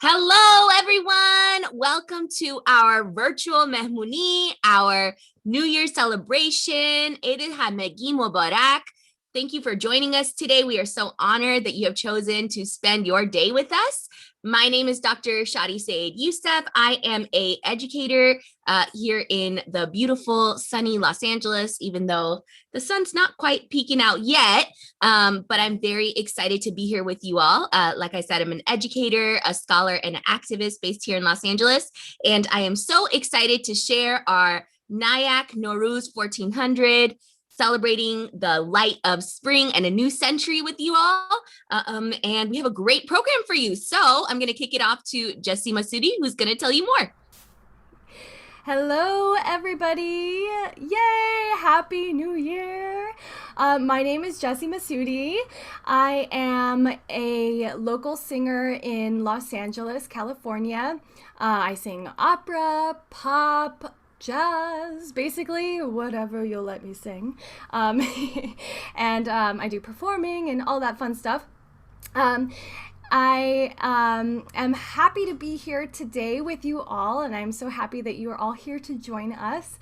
Hello, everyone. Welcome to our virtual Mehmuni, our New Year celebration. Eid al-Hamagi Mubarak. Thank you for joining us today. We are so honored that you have chosen to spend your day with us. My name is Dr. Shadi Said Youssef. I am an educator here in the beautiful, sunny Los Angeles, even though the sun's not quite peeking out yet, but I'm very excited to be here with you all. Like I said, I'm an educator, a scholar, and an activist based here in Los Angeles, and I am so excited to share our Nayak Norooz 1400, celebrating the light of spring and a new century with you all. And we have a great program for you. So I'm going to kick it off to Jessie Masudi, who's going to tell you more. Hello, everybody. Yay! Happy New Year. My name is Jessie Masudi. I am a local singer in Los Angeles, California. I sing opera, pop, jazz, basically whatever you'll let me sing. And I do performing and all that fun stuff. I am happy to be here today with you all, and I'm so happy that you are all here to join us.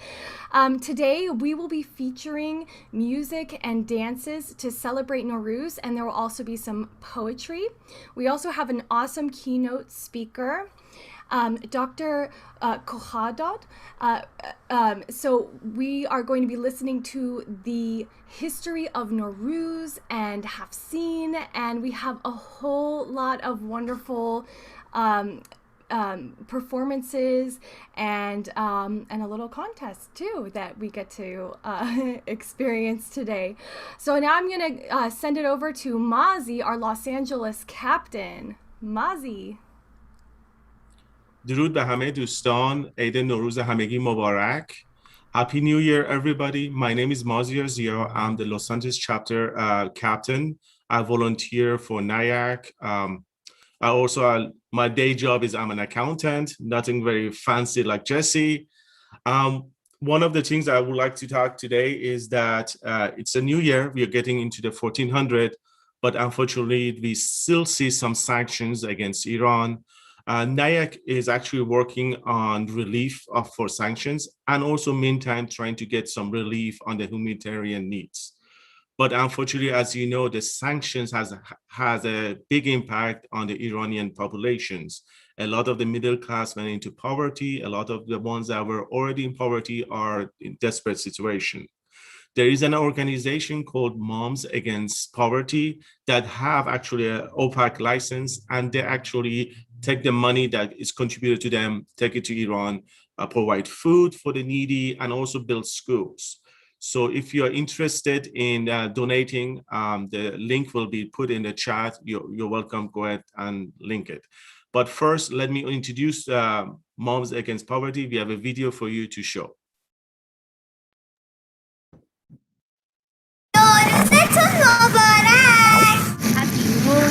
Today we will be featuring music and dances to celebrate Norooz, and there will also be some poetry. We also have an awesome keynote speaker, Dr. Kohadot. So we are going to be listening to the history of Norooz and Hafseen, and we have a whole lot of wonderful performances and a little contest too that we get to experience today. So now I'm gonna send it over to Mazi, our Los Angeles captain. Mazi. درود به همه دوستان. عید نوروز همگی مبارک. Happy New Year, everybody. My name is Mazi Zia. I'm the Los Angeles chapter captain. I volunteer for NIAC. My day job is I'm an accountant, nothing very fancy like Jessie. One of the things I would like to talk today is that it's a new year. We are getting into the 1400, but unfortunately, we still see some sanctions against Iran. NIAC is actually working on relief for sanctions and also meantime trying to get some relief on the humanitarian needs. But unfortunately, as you know, the sanctions has a big impact on the Iranian populations. A lot of the middle class went into poverty. A lot of the ones that were already in poverty are in desperate situation. There is an organization called Moms Against Poverty that have actually an OPEC license, and they actually take the money that is contributed to them, take it to Iran, provide food for the needy, and also build schools. So if you're interested in donating, the link will be put in the chat. You're welcome, go ahead and link it. But first, let me introduce Moms Against Poverty. We have a video for you to show.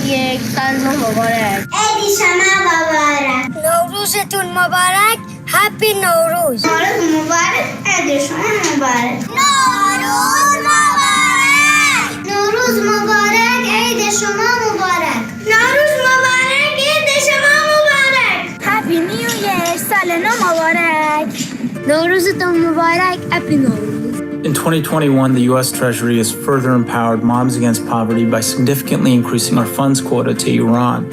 یک سال مبارک عید شما مبارک نوروزتون مبارک هپی نوروز نوروز مبارک عید شما مبارک نوروز مبارک نوروز مبارک عید شما مبارک نوروز مبارک عید شما مبارک هپی نیو ایر سال نو مبارک نوروزتون مبارک هپی نوروز. In 2021, the U.S. Treasury has further empowered Moms Against Poverty by significantly increasing our funds quota to Iran.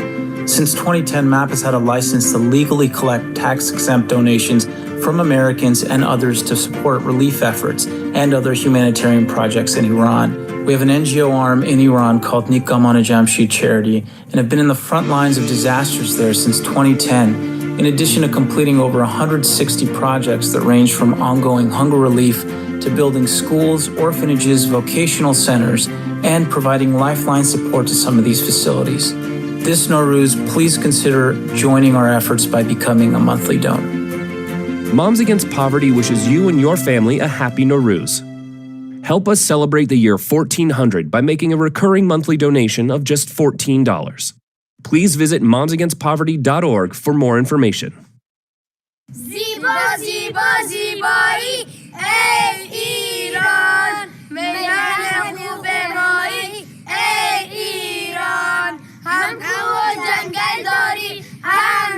Since 2010, MAP has had a license to legally collect tax-exempt donations from Americans and others to support relief efforts and other humanitarian projects in Iran. We have an NGO arm in Iran called Nikamana Jamshid Charity and have been in the front lines of disasters there since 2010, in addition to completing over 160 projects that range from ongoing hunger relief to building schools, orphanages, vocational centers, and providing lifeline support to some of these facilities. This Norooz, please consider joining our efforts by becoming a monthly donor. Moms Against Poverty wishes you and your family a happy Norooz. Help us celebrate the year 1400 by making a recurring monthly donation of just $14. Please visit momsagainstpoverty.org for more information. زیبا زیبا زیبایی ای ایران میدان خوب مایی ای ایران هم کو و جنگل داری هم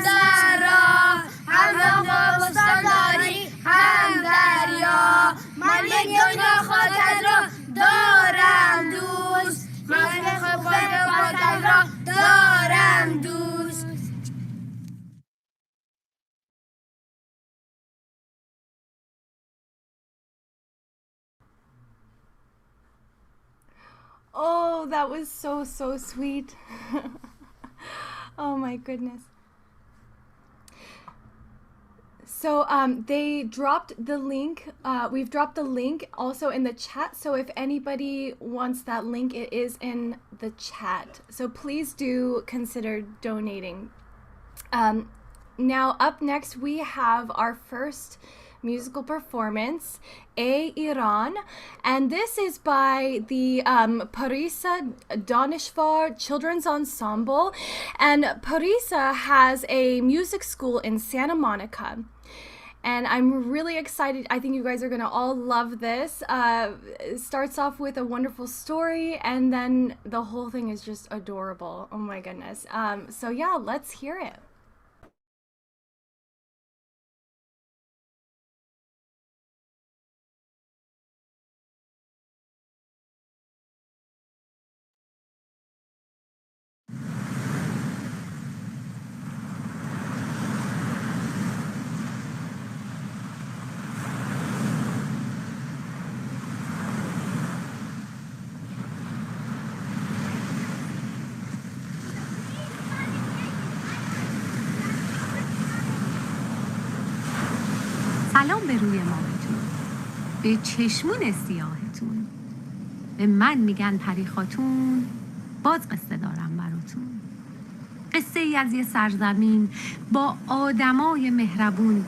that was so sweet. Oh my goodness. So they dropped the link. We've dropped the link also in the chat. So if anybody wants that link, it is in the chat. So please do consider donating. Now up next, we have our first musical performance, Iran, and this is by the Parisa Danishvar Children's Ensemble, and Parisa has a music school in Santa Monica. And I'm really excited. I think you guys are gonna all love this. It starts off with a wonderful story, and then the whole thing is just adorable. Oh my goodness. So yeah, let's hear it. سلام به روی ماهتون، به چشمون سیاهتون، به من میگن پری خاتون، باز قصه دارم براتون. قصه ای از یه سرزمین با آدمای مهربون،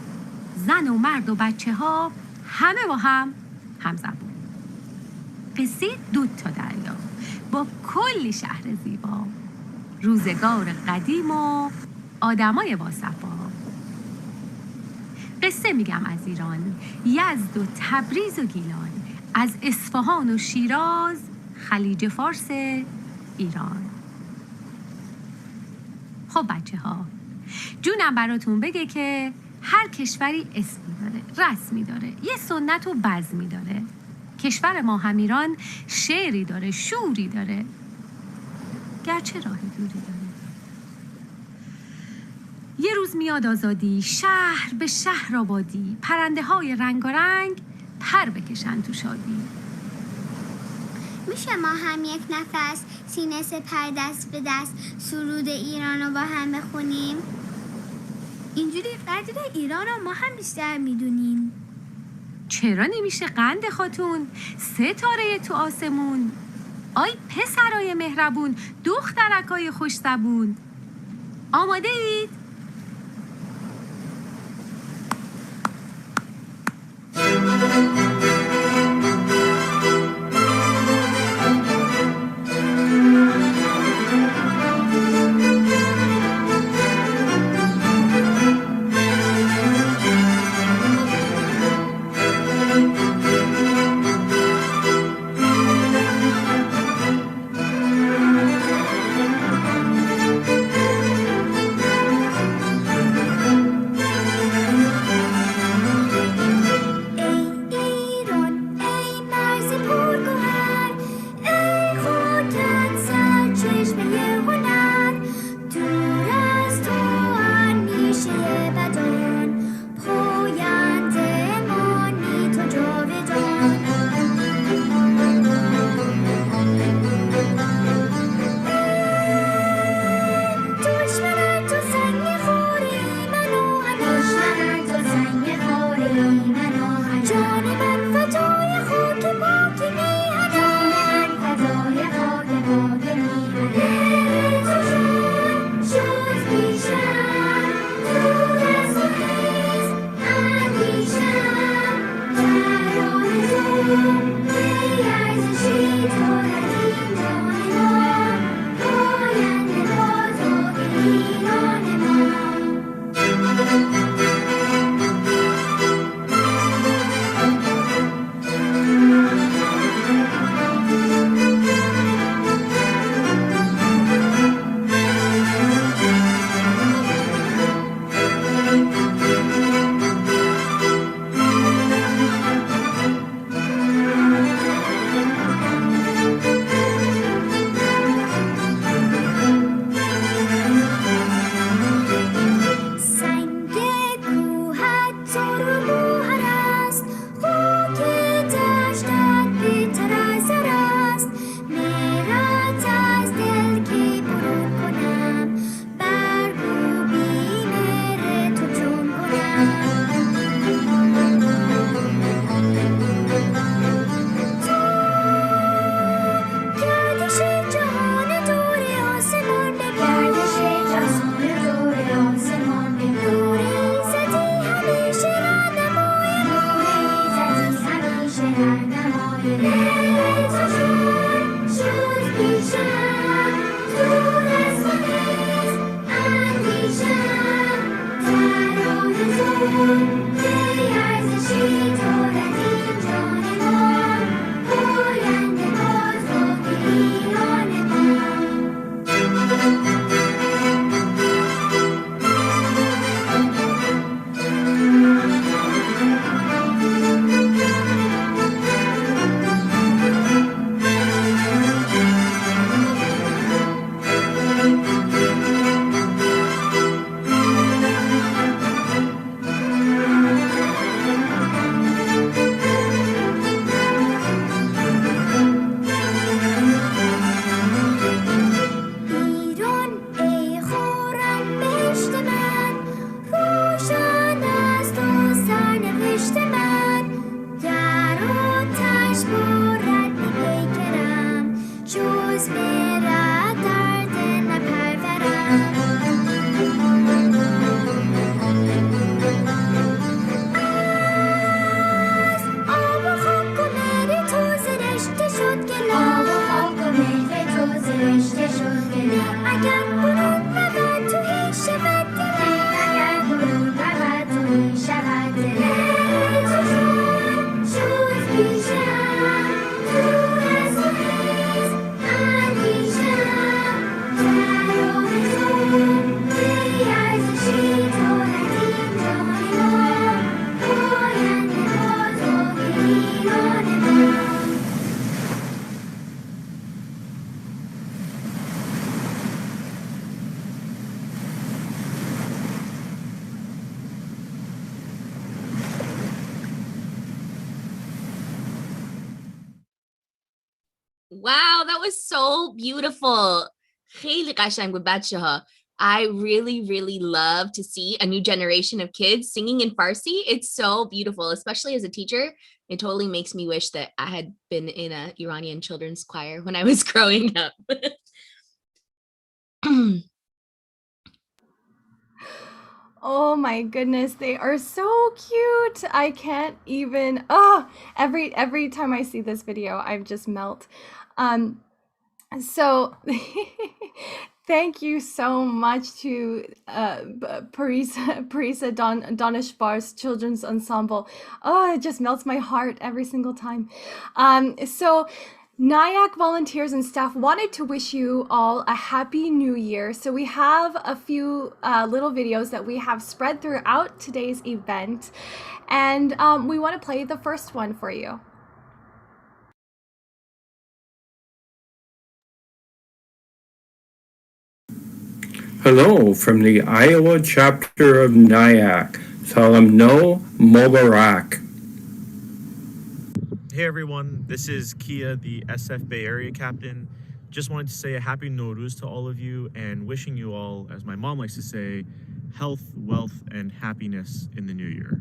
زن و مرد و بچه ها همه با هم همزبون. قصه 2 دریا با کلی شهر زیبا، روزگار قدیم و آدمای باصفا. قصه میگم از ایران، یزد و تبریز و گیلان، از اصفهان و شیراز، خلیج فارس ایران. خب بچه ها، جونم براتون بگه که هر کشوری اسمی داره، رسمی داره، یه سنت و بزمی داره. کشور ما هم ایران شعری داره، شوری داره، گرچه راه دوری داره. یه روز میاد آزادی، شهر به شهر آبادی، پرنده های رنگارنگ پر بکشن تو شادی. میشه ما هم یک نفس سینه سپر دست به دست سرود ایران رو با هم بخونیم؟ اینجوری قدر ایران رو ما هم بیشتر میدونیم. چرا نمیشه قند خاتون، 3 تو آسمون؟ آی پسرای مهربون، دخترکای خوش زبون، آماده اید؟ فرشته شد دلم اگر برون رود تو هی شود دلم اگر برون رود تو هی شود دلم چشم شد پیشم دور از و حس اندیشم ترانه تو دلی ارزشی تو ندیم جان ما پاینده بازو ایران ما Wow, that was so beautiful. خیلی قشنگ بود بچه‌ها. I really, really love to see a new generation of kids singing in Farsi. It's so beautiful, especially as a teacher. It totally makes me wish that I had been in an Iranian children's choir when I was growing up. Oh my goodness, they are so cute. I can't even every time I see this video, I just melt. So thank you so much to Parisa Donishbar's Children's Ensemble. Oh, it just melts my heart every single time. So NIAC volunteers and staff wanted to wish you all a happy new year. So we have a few little videos that we have spread throughout today's event. And we want to play the first one for you. Hello from the Iowa chapter of NIAC. Salam no Mubarak. Hey everyone, this is Kia, the SF Bay Area captain. Just wanted to say a happy Norooz to all of you and wishing you all, as my mom likes to say, health, wealth, and happiness in the new year.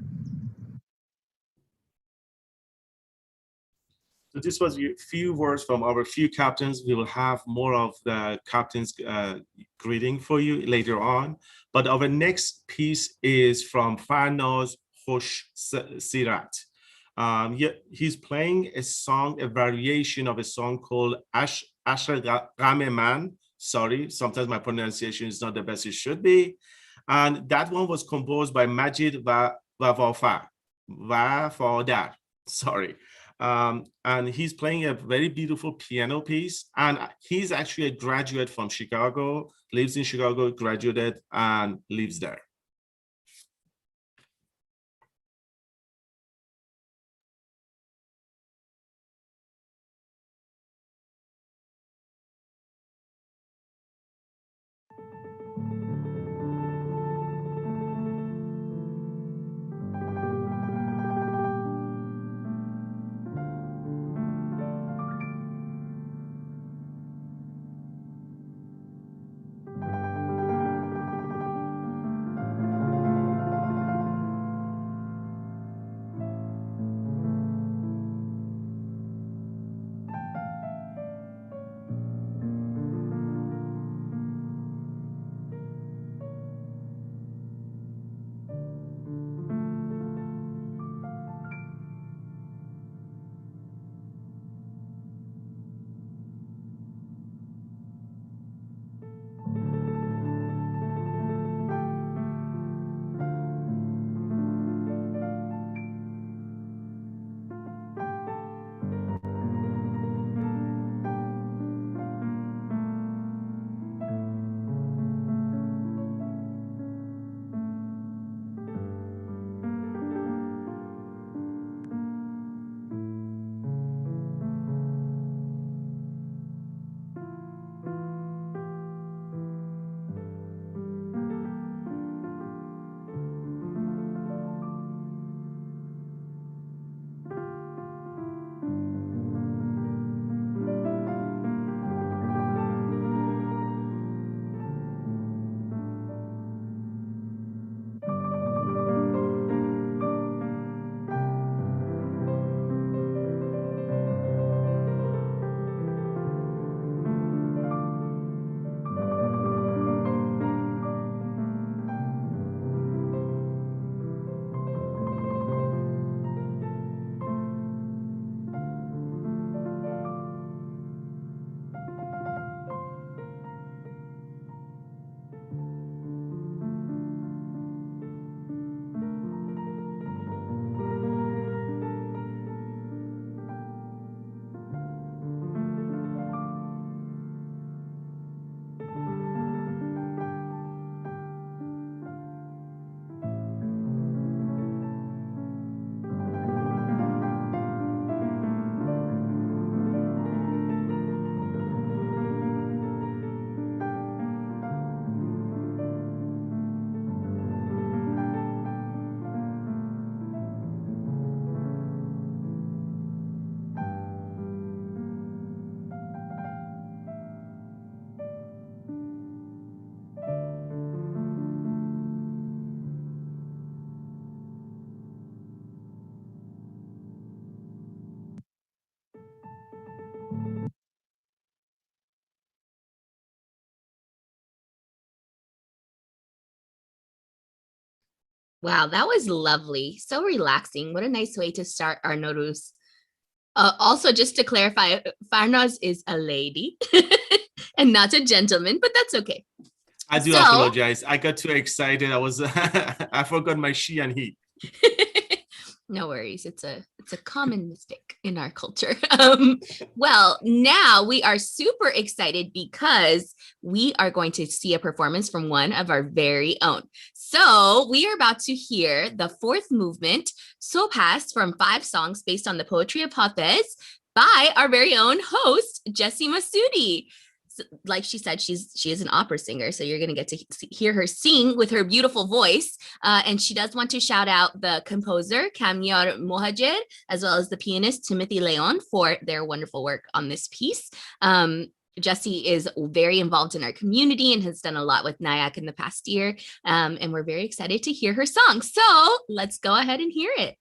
So this was a few words from our few captains. We will have more of the captains' greeting for you later on. But our next piece is from Farnaz Khosh Sirat. He's playing a song, a variation of a song called Asher Gham Man. Sorry, sometimes my pronunciation is not the best it should be. And that one was composed by Majid Wafadar. Sorry. And he's playing a very beautiful piano piece. And he's actually a graduate from Chicago, lives in Chicago, graduated, and lives there. Wow, that was lovely. So relaxing. What a nice way to start our Norooz. Also, just to clarify, Farnaz is a lady and not a gentleman, but that's okay. I do So- apologize. I got too excited. I forgot my she and he. No worries. It's a common mistake in our culture. Well, now we are super excited because we are going to see a performance from one of our very own. So we are about to hear the fourth movement, Sopas, from 5 songs based on the poetry of Hafez by our very own host, Jessie Masudi. Like she said, she is an opera singer, so you're going to get to hear her sing with her beautiful voice. And she does want to shout out the composer, Kamiar Mohajer, as well as the pianist, Timothy Leon, for their wonderful work on this piece. Jessie is very involved in our community and has done a lot with Nayak in the past year. And we're very excited to hear her song. So let's go ahead and hear it.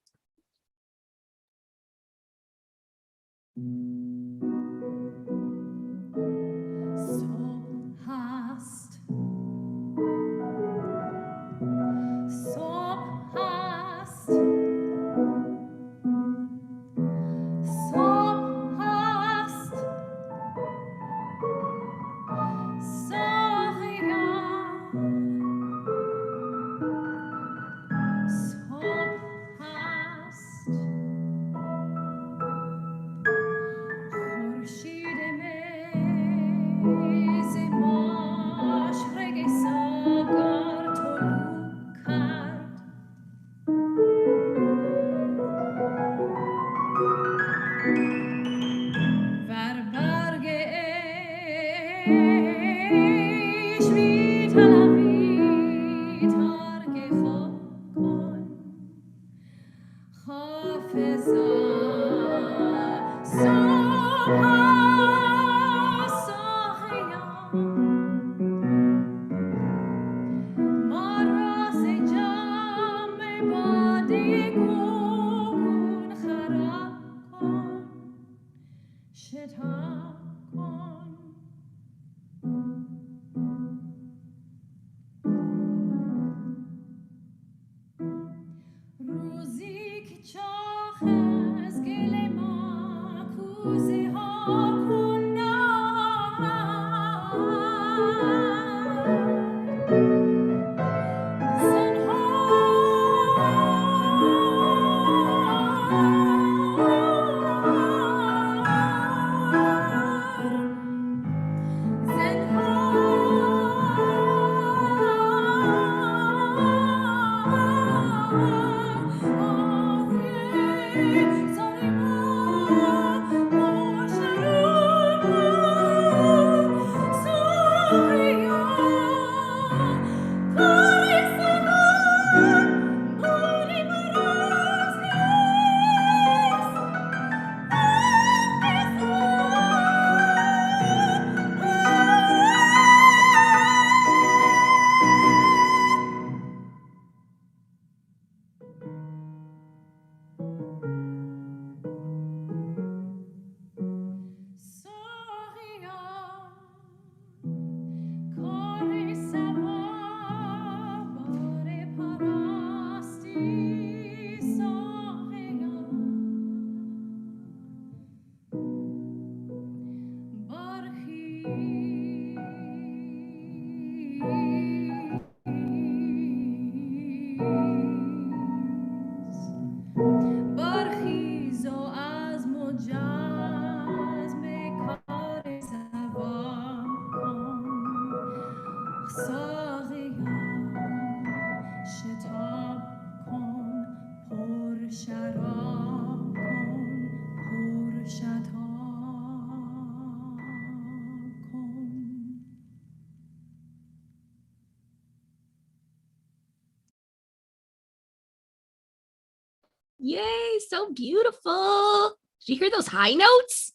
Yay, so beautiful. Did you hear those high notes?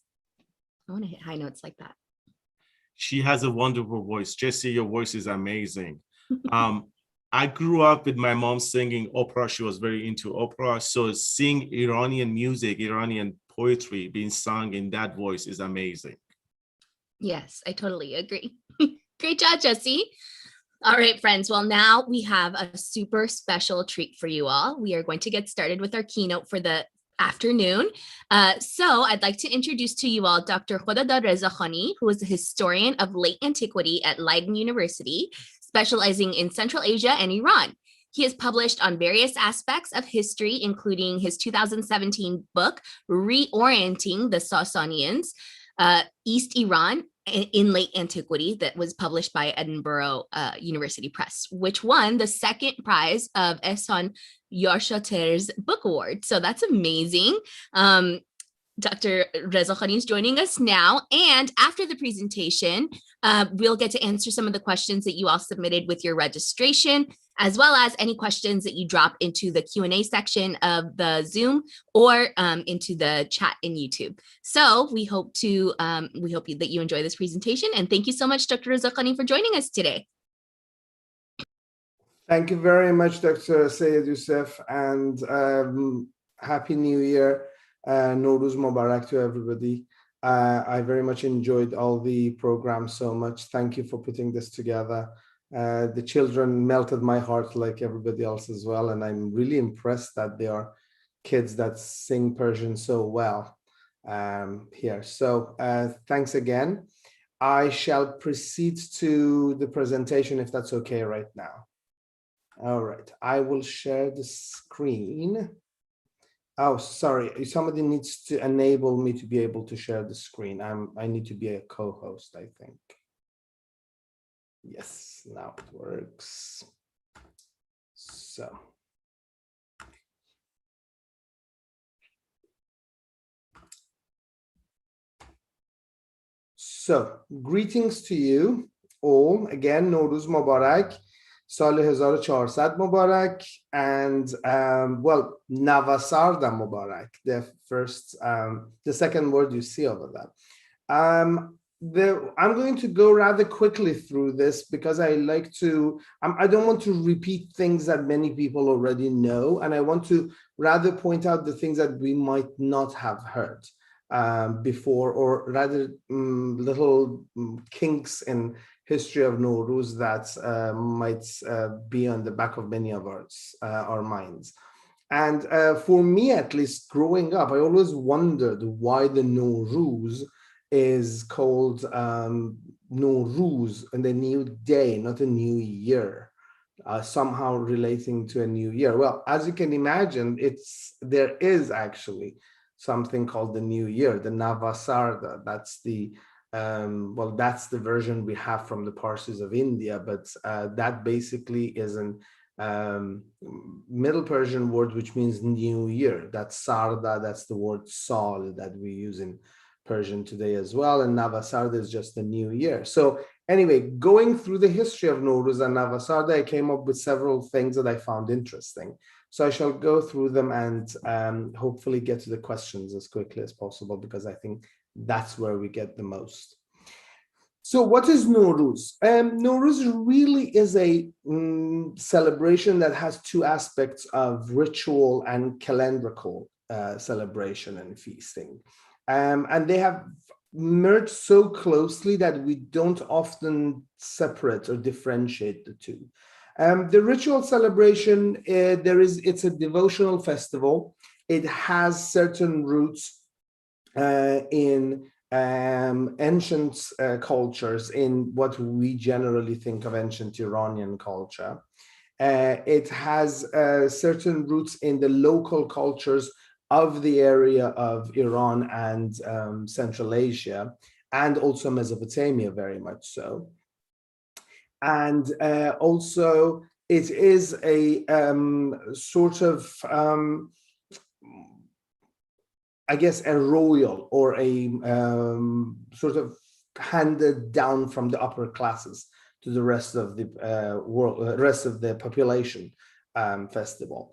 I want to hit high notes like that. She has a wonderful voice. Jessie, your voice is amazing. I grew up with my mom singing opera. She was very into opera. So seeing Iranian music, Iranian poetry being sung in that voice is amazing. Yes, I totally agree. Great job, Jessie. All right, friends. Well, now we have a super special treat for you all. We are going to get started with our keynote for the afternoon. So I'd like to introduce to you all Dr. Khodadad Reza Khani, who is a historian of late antiquity at Leiden University, specializing in Central Asia and Iran. He has published on various aspects of history, including his 2017 book, Reorienting the Sasanians, East Iran in Late Antiquity, that was published by Edinburgh University Press, which won the second prize of Ehsan Yarshater's Book Award. So that's amazing. Dr. Reza Khani is joining us now. And after the presentation, we'll get to answer some of the questions that you all submitted with your registration, as well as any questions that you drop into the Q&A section of the Zoom or into the chat in YouTube. So we hope that you enjoy this presentation. And thank you so much, Dr. Reza Khani, for joining us today. Thank you very much, Dr. Sayed Youssef, and Happy New Year. Norooz Mubarak to everybody. I very much enjoyed all the programs so much. Thank you for putting this together. The children melted my heart like everybody else as well. And I'm really impressed that there are kids that sing Persian so well here. So thanks again. I shall proceed to the presentation if that's okay right now. All right, I will share the screen. Oh, sorry. Somebody needs to enable me to be able to share the screen. I need to be a co-host, I think. Yes, now it works. So, greetings to you all. Again, Norooz Mubarak. سال 1400 مبارک and well, Navasarda Mubarak, the second word you see over that. I'm going to go rather quickly through this because I like to, I don't want to repeat things that many people already know, and I want to rather point out the things that we might not have heard before, or rather little kinks in history of Norooz that might be on the back of many of our minds. And for me, at least growing up, I always wondered why the Norooz is called Norooz, and a new day, not a new year, somehow relating to a new year. Well, as you can imagine, there is actually something called the new year, the Navasarda. That's the that's the version we have from the Parsis of India, but that basically is an Middle Persian word which means new year. That's Sarda, that's the word Sal that we use in Persian today as well, and Navasarda is just the new year. So anyway, going through the history of Norooz and Navasarda, I came up with several things that I found interesting. So I shall go through them and hopefully get to the questions as quickly as possible, because I think that's where we get the most. So what is Norooz? Norooz really is a celebration that has two aspects of ritual and calendrical celebration and feasting. And they have merged so closely that we don't often separate or differentiate the two. The ritual celebration, it's a devotional festival. It has certain roots in ancient cultures, in what we generally think of ancient Iranian culture. It has certain roots in the local cultures of the area of Iran and Central Asia, and also Mesopotamia, very much so. And also it is a sort of I guess a royal, or a sort of handed down from the upper classes to the rest of the world, rest of the population festival.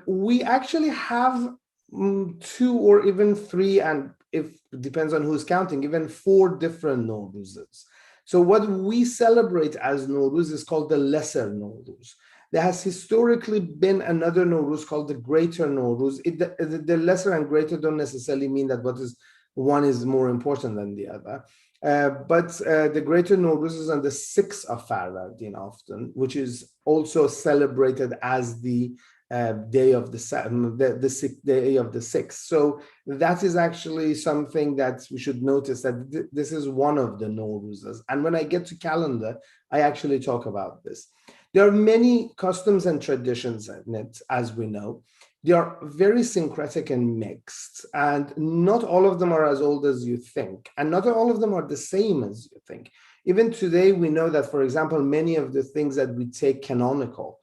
We actually have 2 or even 3, and if it depends on who's counting, even 4 different Nooroozes. So what we celebrate as Norooz is called the Lesser Norooz. There has historically been another Norooz called the Greater Norooz. The lesser and greater don't necessarily mean that one is more important than the other. But the Greater Norooz is on the 6th of Farvardin often, which is also celebrated as the day of the sixth day of the 6th. So that is actually something that we should notice, that this is one of the Nooroozes. And when I get to calendar, I actually talk about this. There are many customs and traditions in it, as we know. They are very syncretic and mixed, and not all of them are as old as you think, and not all of them are the same as you think. Even today, we know that, for example, many of the things that we take canonical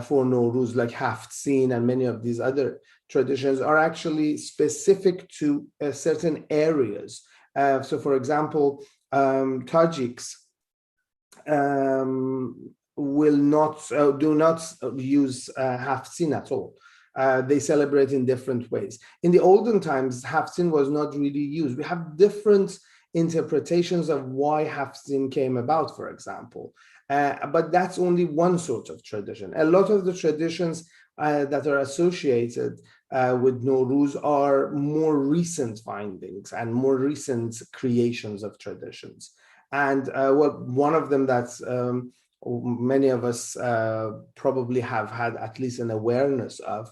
for Norooz, like Haftzin and many of these other traditions, are actually specific to certain areas. So, for example, Tajiks will not do not use Haftzin at all. They celebrate in different ways. In the olden times, Haftzin was not really used. We have different interpretations of why Haftzin came about, for example. But that's only one sort of tradition. A lot of the traditions that are associated with Norooz are more recent findings and more recent creations of traditions. And one of them that's many of us probably have had at least an awareness of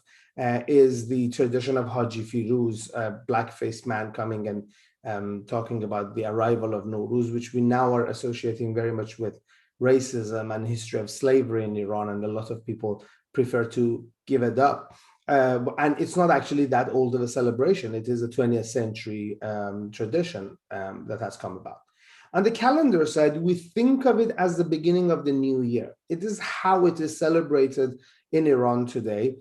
is the tradition of Haji Firuz, a black-faced man coming and talking about the arrival of Norooz, which we now are associating very much with racism and history of slavery in Iran, and a lot of people prefer to give it up. And it's not actually that old of a celebration. It is a 20th century tradition that has come about. On the calendar side, we think of it as the beginning of the new year. It is how it is celebrated in Iran today.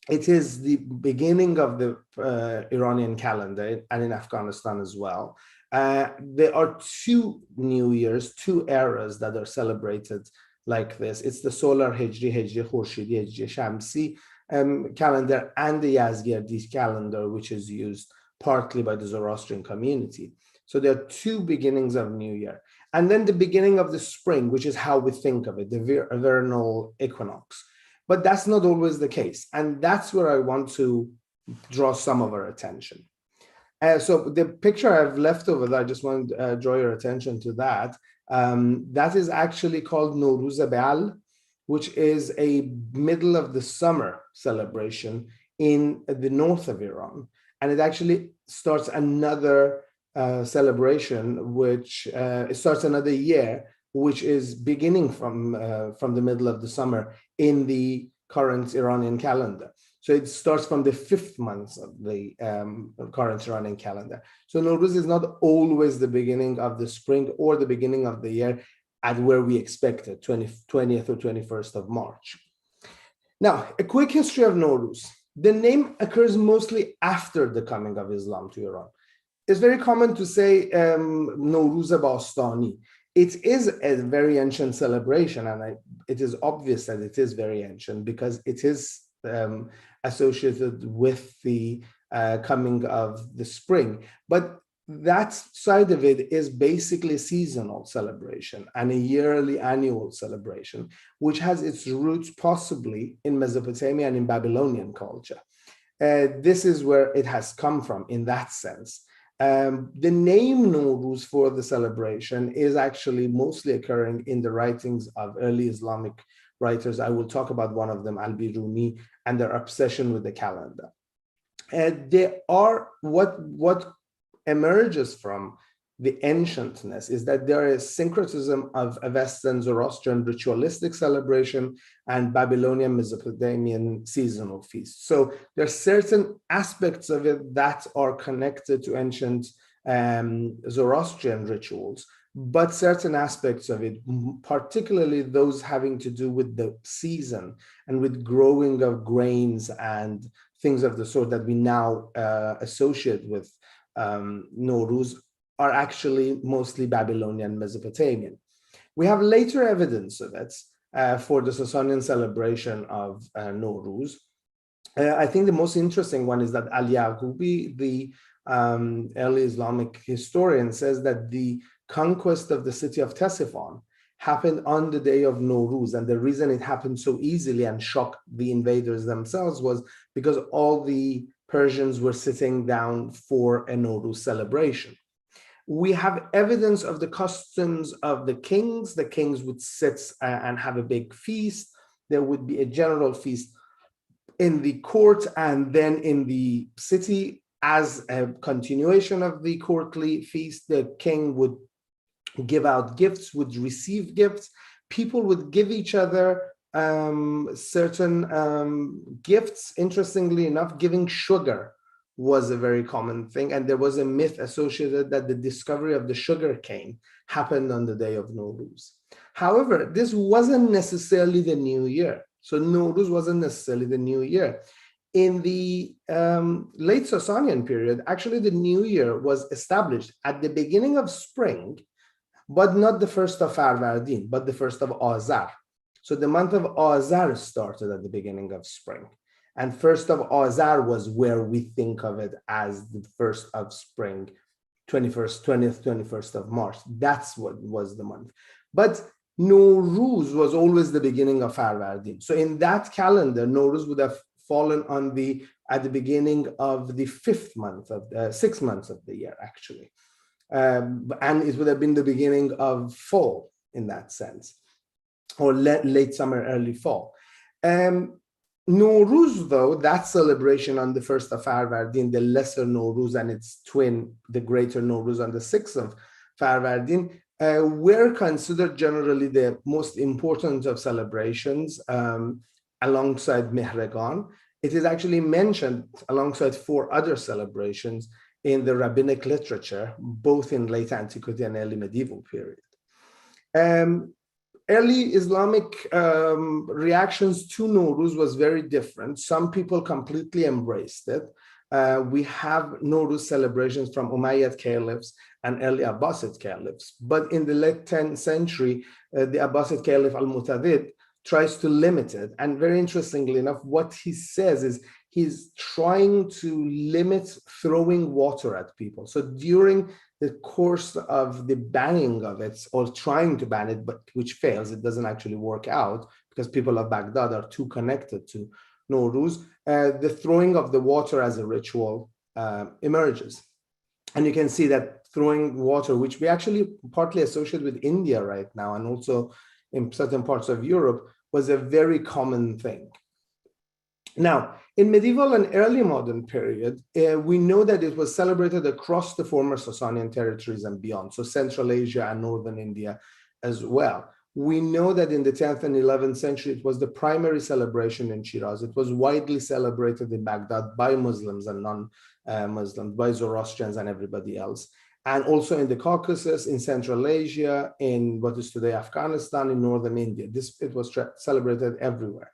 It is the beginning of the Iranian calendar, and in Afghanistan as well. There are two New Years, two eras that are celebrated like this. It's the solar Hijri, Hijri Khurshidi, Hijri Shamsi calendar, and the Yazgirdi calendar, which is used partly by the Zoroastrian community. So there are two beginnings of New Year. And then the beginning of the spring, which is how we think of it, the vernal equinox. But that's not always the case. And that's where I want to draw some of our attention. So the picture I've left over there, I just want to draw your attention to that. That is actually called Norooz Beal, which is a middle of the summer celebration in the north of Iran. And it actually starts another celebration, which it starts another year, which is beginning from the middle of the summer in the current Iranian calendar. So it starts from the 5th month of the current Iranian calendar. So Norooz is not always the beginning of the spring or the beginning of the year at where we expect it, 20th or 21st of March. Now, a quick history of Norooz. The name occurs mostly after the coming of Islam to Iran. It's very common to say Norooz Bastani. It is a very ancient celebration, and it is obvious that it is very ancient because it is associated with the coming of the spring. But that side of it is basically a seasonal celebration and a yearly annual celebration, which has its roots possibly in Mesopotamia and in Babylonian culture. This is where it has come from in that sense. The name Norooz for the celebration is actually mostly occurring in the writings of early Islamic writers. I will talk about one of them, Al-Biruni, and their obsession with the calendar. They are what emerges from the ancientness is that there is syncretism of Avestan Zoroastrian ritualistic celebration and Babylonian Mesopotamian seasonal feasts. So there are certain aspects of it that are connected to ancient Zoroastrian rituals, but certain aspects of it, particularly those having to do with the season and with growing of grains and things of the sort that we now associate with Norooz, are actually mostly Babylonian Mesopotamian. We have later evidence of it for the Sasanian celebration of Norooz. I think the most interesting one is that Al-Yaqubi, the early Islamic historian, says that the conquest of the city of Ctesiphon happened on the day of Norooz, and the reason it happened so easily and shocked the invaders themselves was because all the Persians were sitting down for a Norooz celebration. We have evidence of the customs of the kings. The kings would sit and have a big feast. There would be a general feast in the court and then in the city. As a continuation of the courtly feast, the king would give out gifts, would receive gifts. People would give each other certain gifts. Interestingly enough, giving sugar was a very common thing. And there was a myth associated that the discovery of the sugar cane happened on the day of Norooz. However, this wasn't necessarily the new year. So Norooz wasn't necessarily the new year. In the late Sasanian period, actually the new year was established at the beginning of spring, but not the 1st of Farvardin, but the 1st of Azar. So the month of Azar started at the beginning of spring. And 1st of Azar was where we think of it as the 1st of spring, 21st of March. That's what was the month. But Norooz was always the beginning of Farvardin. So in that calendar, Norooz would have fallen on at the beginning of the 6th month of the year, actually. And it would have been the beginning of fall in that sense, or late summer, early fall. Norooz, though, that celebration on the 1st of Farvardin, the lesser Norooz and its twin, the greater Norooz on the 6th of Farvardin, were considered generally the most important of celebrations alongside Mehregan. It is actually mentioned alongside 4 other celebrations in the rabbinic literature, both in late antiquity and early medieval period. Early Islamic reactions to Norooz was very different. Some people completely embraced it. We have Norooz celebrations from Umayyad caliphs and early Abbasid caliphs. But in the late 10th century, the Abbasid caliph al-Mutadid tries to limit it. And very interestingly enough, what he says is he's trying to limit throwing water at people. So during the course of the banning of it, or trying to ban it, but which fails, it doesn't actually work out because people of Baghdad are too connected to Norooz, the throwing of the water as a ritual emerges. And you can see that throwing water, which we actually partly associate with India right now, and also in certain parts of Europe, was a very common thing. Now, in medieval and early modern period, we know that it was celebrated across the former Sasanian territories and beyond, so Central Asia and Northern India as well. We know that in the 10th and 11th century, it was the primary celebration in Shiraz. It was widely celebrated in Baghdad by Muslims and non-Muslims, by Zoroastrians and everybody else. And also in the Caucasus, in Central Asia, in what is today Afghanistan, in Northern India. It was celebrated everywhere.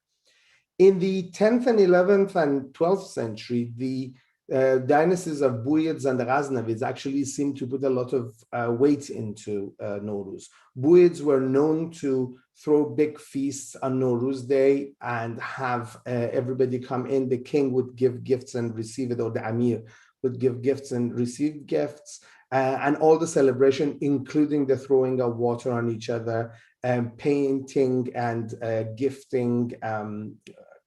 In the 10th and 11th and 12th century, the dynasties of Buyids and the Ghaznavids actually seem to put a lot of weight into Norooz. Buyids were known to throw big feasts on Norooz Day and have everybody come in. The king would give gifts and receive it, or the Amir would give gifts and receive gifts. And all the celebration, including the throwing of water on each other, painting and gifting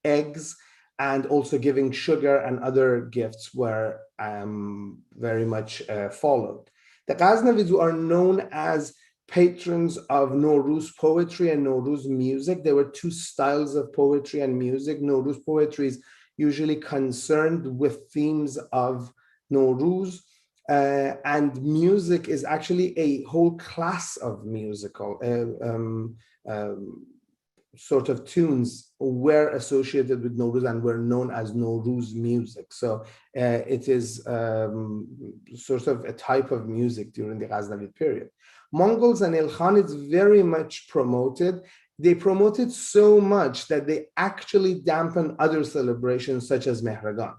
eggs, and also giving sugar and other gifts were very much followed. The Ghaznavids are known as patrons of Norooz poetry and Norooz music. There were 2 styles of poetry and music. Norooz poetry is usually concerned with themes of Norooz, and music is actually a whole class of musical sort of tunes were associated with Norooz and were known as Norooz music. So it is sort of a type of music during the Ghaznavid period. Mongols and Ilkhanids very much promoted. They promoted so much that they actually dampened other celebrations such as Mehregan.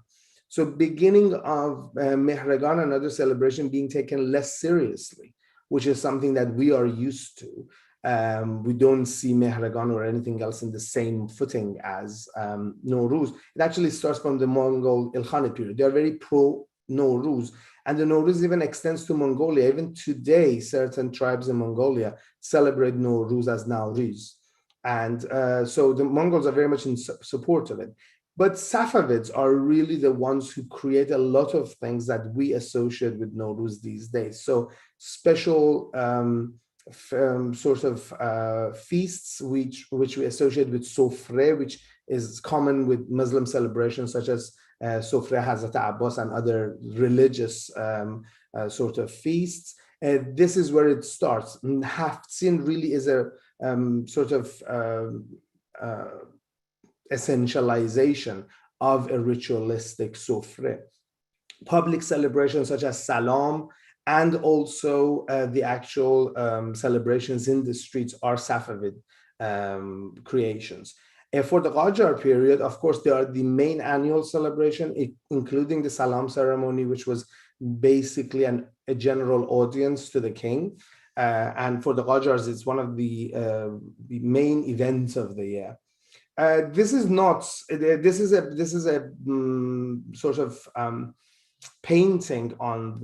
So beginning of Mehregan and other celebration being taken less seriously, which is something that we are used to. We don't see Mehregan or anything else in the same footing as Norooz. It actually starts from the Mongol Ilkhanid period. They're very pro-Norooz, and the Norooz even extends to Mongolia. Even today, certain tribes in Mongolia celebrate Norooz as Norooz. And so the Mongols are very much in support of it. But Safavids are really the ones who create a lot of things that we associate with Nowruz these days. So special sort of feasts which we associate with Sofre, which is common with Muslim celebrations such as Sofre Hazrat Abbas and other religious sort of feasts. This is where it starts. Haftzin really is a sort of essentialization of a ritualistic sofre. Public celebrations such as Salam and also the actual celebrations in the streets are Safavid creations. For the Qajar period, of course, they are the main annual celebration, including the Salam ceremony, which was basically a general audience to the king. And for the Qajars, it's one of the main events of the year. This is a sort of painting on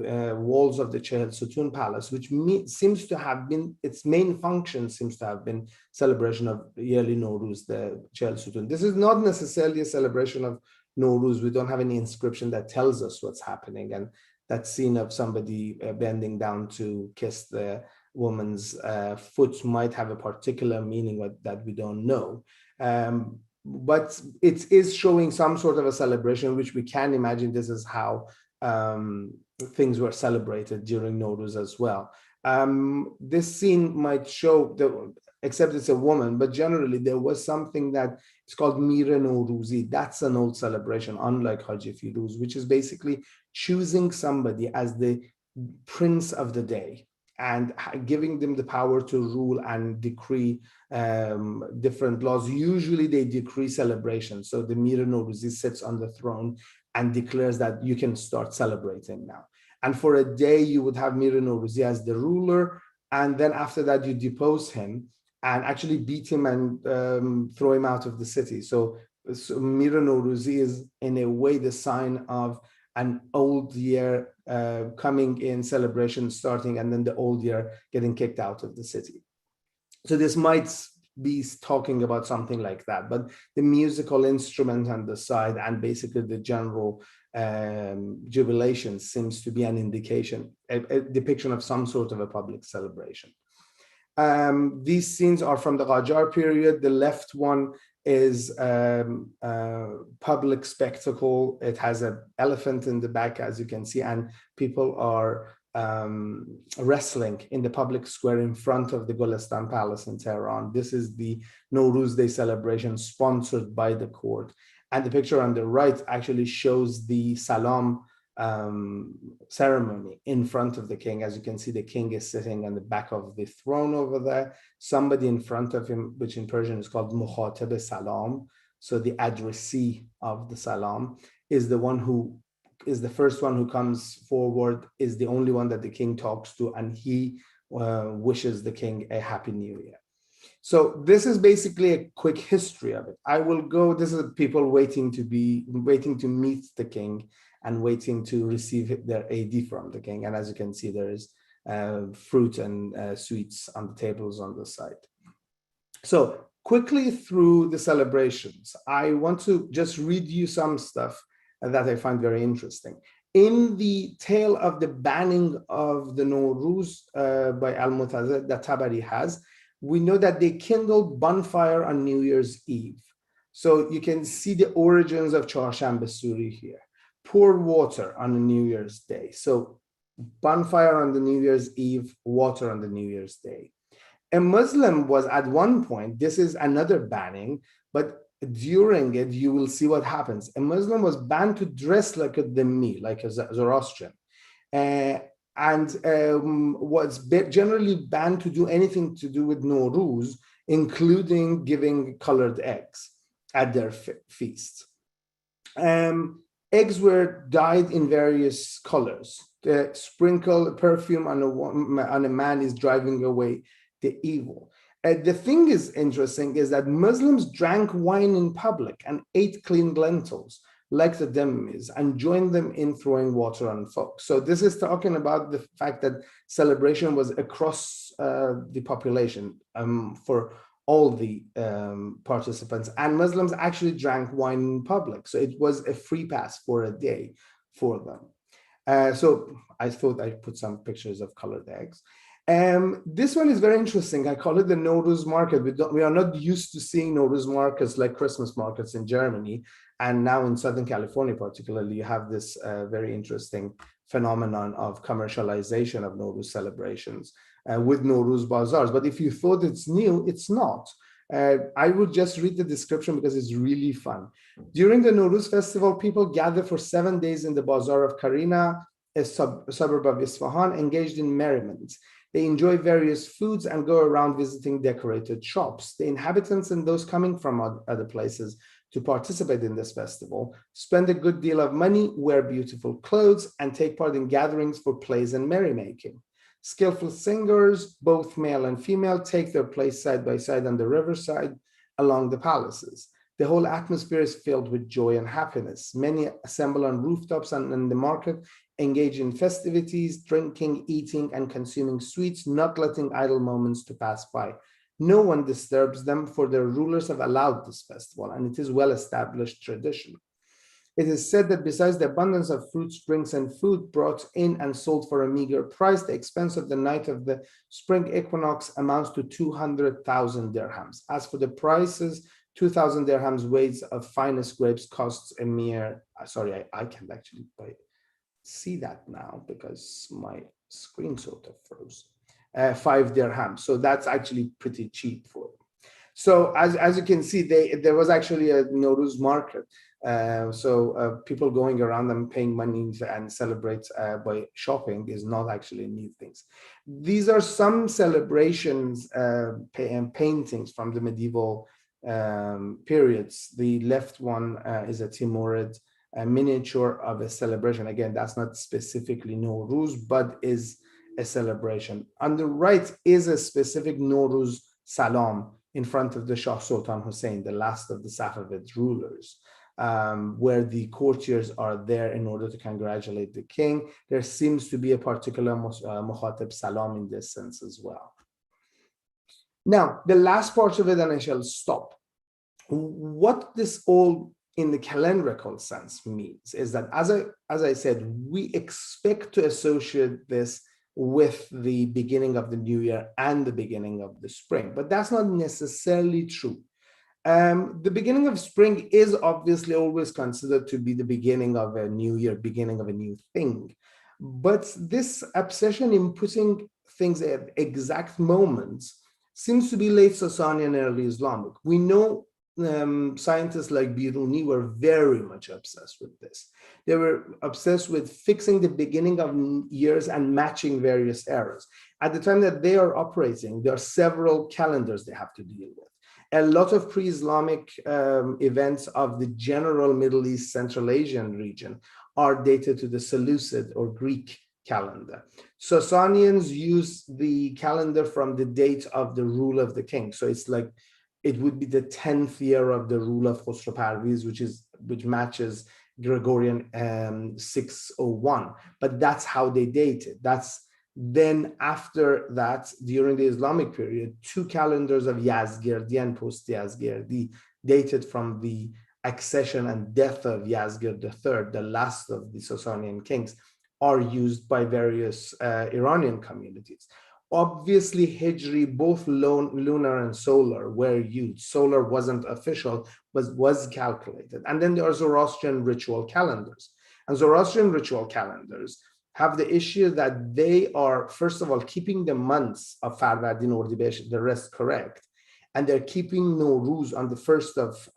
walls of the Chehel Sutun Palace, which seems to have been, its main function seems to have been celebration of yearly Norooz, the Chehel Sutun. This is not necessarily a celebration of Norooz. We don't have any inscription that tells us what's happening. And that scene of somebody bending down to kiss the woman's foot might have a particular meaning that we don't know. But it is showing some sort of a celebration, which we can imagine this is how things were celebrated during Nowruz as well. This scene might show, except it's a woman, but generally there was something that is called Mire Noroozi. That's an old celebration, unlike Haji Firuz, which is basically choosing somebody as the prince of the day and giving them the power to rule and decree different laws. Usually they decree celebrations. So the Mire Noroozi sits on the throne and declares that you can start celebrating now. And for a day, you would have Mire Noroozi as the ruler. And then after that, you depose him and actually beat him and throw him out of the city. So Mire Noroozi is in a way the sign of an old year coming in, celebration starting, and then the old year getting kicked out of the city. So this might be talking about something like that, but the musical instrument on the side and basically the general jubilation seems to be an indication, a depiction of some sort of a public celebration. These scenes are from the Qajar period. The left one is public spectacle. It has an elephant in the back, as you can see, and people are wrestling in the public square in front of the Golestan Palace in Tehran. This is the Nowruz Day celebration sponsored by the court. And the picture on the right actually shows the Salam ceremony in front of the king. As you can see, the king is sitting on the back of the throne over there. Somebody in front of him, which in Persian is called Mukhatib Salam, so the addressee of the Salam, is the one who is the first one who comes forward, is the only one that the king talks to, and he wishes the king a happy new year. So this is basically a quick history of it. I will go, this is people waiting to meet the king and waiting to receive their AD from the king. And as you can see, there is fruit and sweets on the tables on the side. So quickly through the celebrations, I want to just read you some stuff that I find very interesting. In the tale of the banning of the Norooz by Al-Mutazid that Tabari has, we know that they kindled bonfire on New Year's Eve. So you can see the origins of Charshanbe Suri here. Pour water on a New Year's Day. So bonfire on the New Year's Eve, water on the New Year's Day. A Muslim was at one point, this is another banning, but during it, you will see what happens. A Muslim was banned to dress like a dhimmi, like a Zoroastrian, and was generally banned to do anything to do with Norooz, including giving colored eggs at their feasts. Eggs were dyed in various colors. The sprinkle perfume on a man is driving away the evil. The thing is interesting is that Muslims drank wine in public and ate clean lentils like the dhimmis and joined them in throwing water on folk. So this is talking about the fact that celebration was across the population for all the participants, and Muslims actually drank wine in public. So it was a free pass for a day for them. So I thought I'd put some pictures of colored eggs. This one is very interesting. I call it the Norooz market. We are not used to seeing Norooz markets like Christmas markets in Germany. And now in Southern California, particularly, you have this very interesting phenomenon of commercialization of Norooz celebrations with Norooz bazaars. But if you thought it's new, it's not. I would just read the description because it's really fun. During the Norooz festival, people gather for 7 days in the bazaar of Karina, a suburb of Isfahan, engaged in merriment. They enjoy various foods and go around visiting decorated shops. The inhabitants and those coming from other places to participate in this festival spend a good deal of money, wear beautiful clothes, and take part in gatherings for plays and merrymaking. Skillful singers, both male and female, take their place side by side on the riverside along the palaces. The whole atmosphere is filled with joy and happiness. Many assemble on rooftops and in the market, engage in festivities, drinking, eating, and consuming sweets, not letting idle moments to pass by. No one disturbs them, for their rulers have allowed this festival, and it is well-established tradition. It is said that besides the abundance of fruits, drinks, and food brought in and sold for a meager price, the expense of the night of the spring equinox amounts to 200,000 dirhams. As for the prices, 2,000 dirhams weights of finest grapes costs a mere, sorry, I can't actually see that now because my screen sort of froze. 5 dirhams. So that's actually pretty cheap for them. So as you can see, there was actually a Norooz market. People going around and paying money and celebrate by shopping is not actually new things. These are some celebrations and paintings from the medieval periods. The left one is a Timurid miniature of a celebration. Again, that's not specifically Norooz, but is a celebration. On the right is a specific Norooz Salam in front of the Shah Sultan Hussein, the last of the Safavid rulers, where the courtiers are there in order to congratulate the king. There seems to be a particular Mukhatib Salam in this sense as well. Now, the last part of it, and I shall stop. What this all in the calendrical sense means is that, as I said, we expect to associate this with the beginning of the new year and the beginning of the spring, but that's not necessarily true. The beginning of spring is obviously always considered to be the beginning of a new year, beginning of a new thing. But this obsession in putting things at exact moments seems to be late Sasanian and early Islamic. We know scientists like Biruni were very much obsessed with this. They were obsessed with fixing the beginning of years and matching various eras. At the time that they are operating, there are several calendars they have to deal with. A lot of pre-Islamic events of the general Middle East, Central Asian region are dated to the Seleucid or Greek calendar. Sasanians use the calendar from the date of the rule of the king. So it's like, it would be the 10th year of the rule of Khosrow Parviz, which matches Gregorian 601. But that's how they date it. Then after that, during the Islamic period, 2 calendars of Yazgirdi and Post-Yazgirdi, dated from the accession and death of Yazgird III, the last of the Sasanian kings, are used by various Iranian communities. Obviously, Hijri, both lunar and solar, were used. Solar wasn't official, but was calculated. And then there are Zoroastrian ritual calendars. And Zoroastrian ritual calendars have the issue that they are, first of all, keeping the months of Farvardin, Ordibesh, the rest correct. And they're keeping Norooz on the 1st of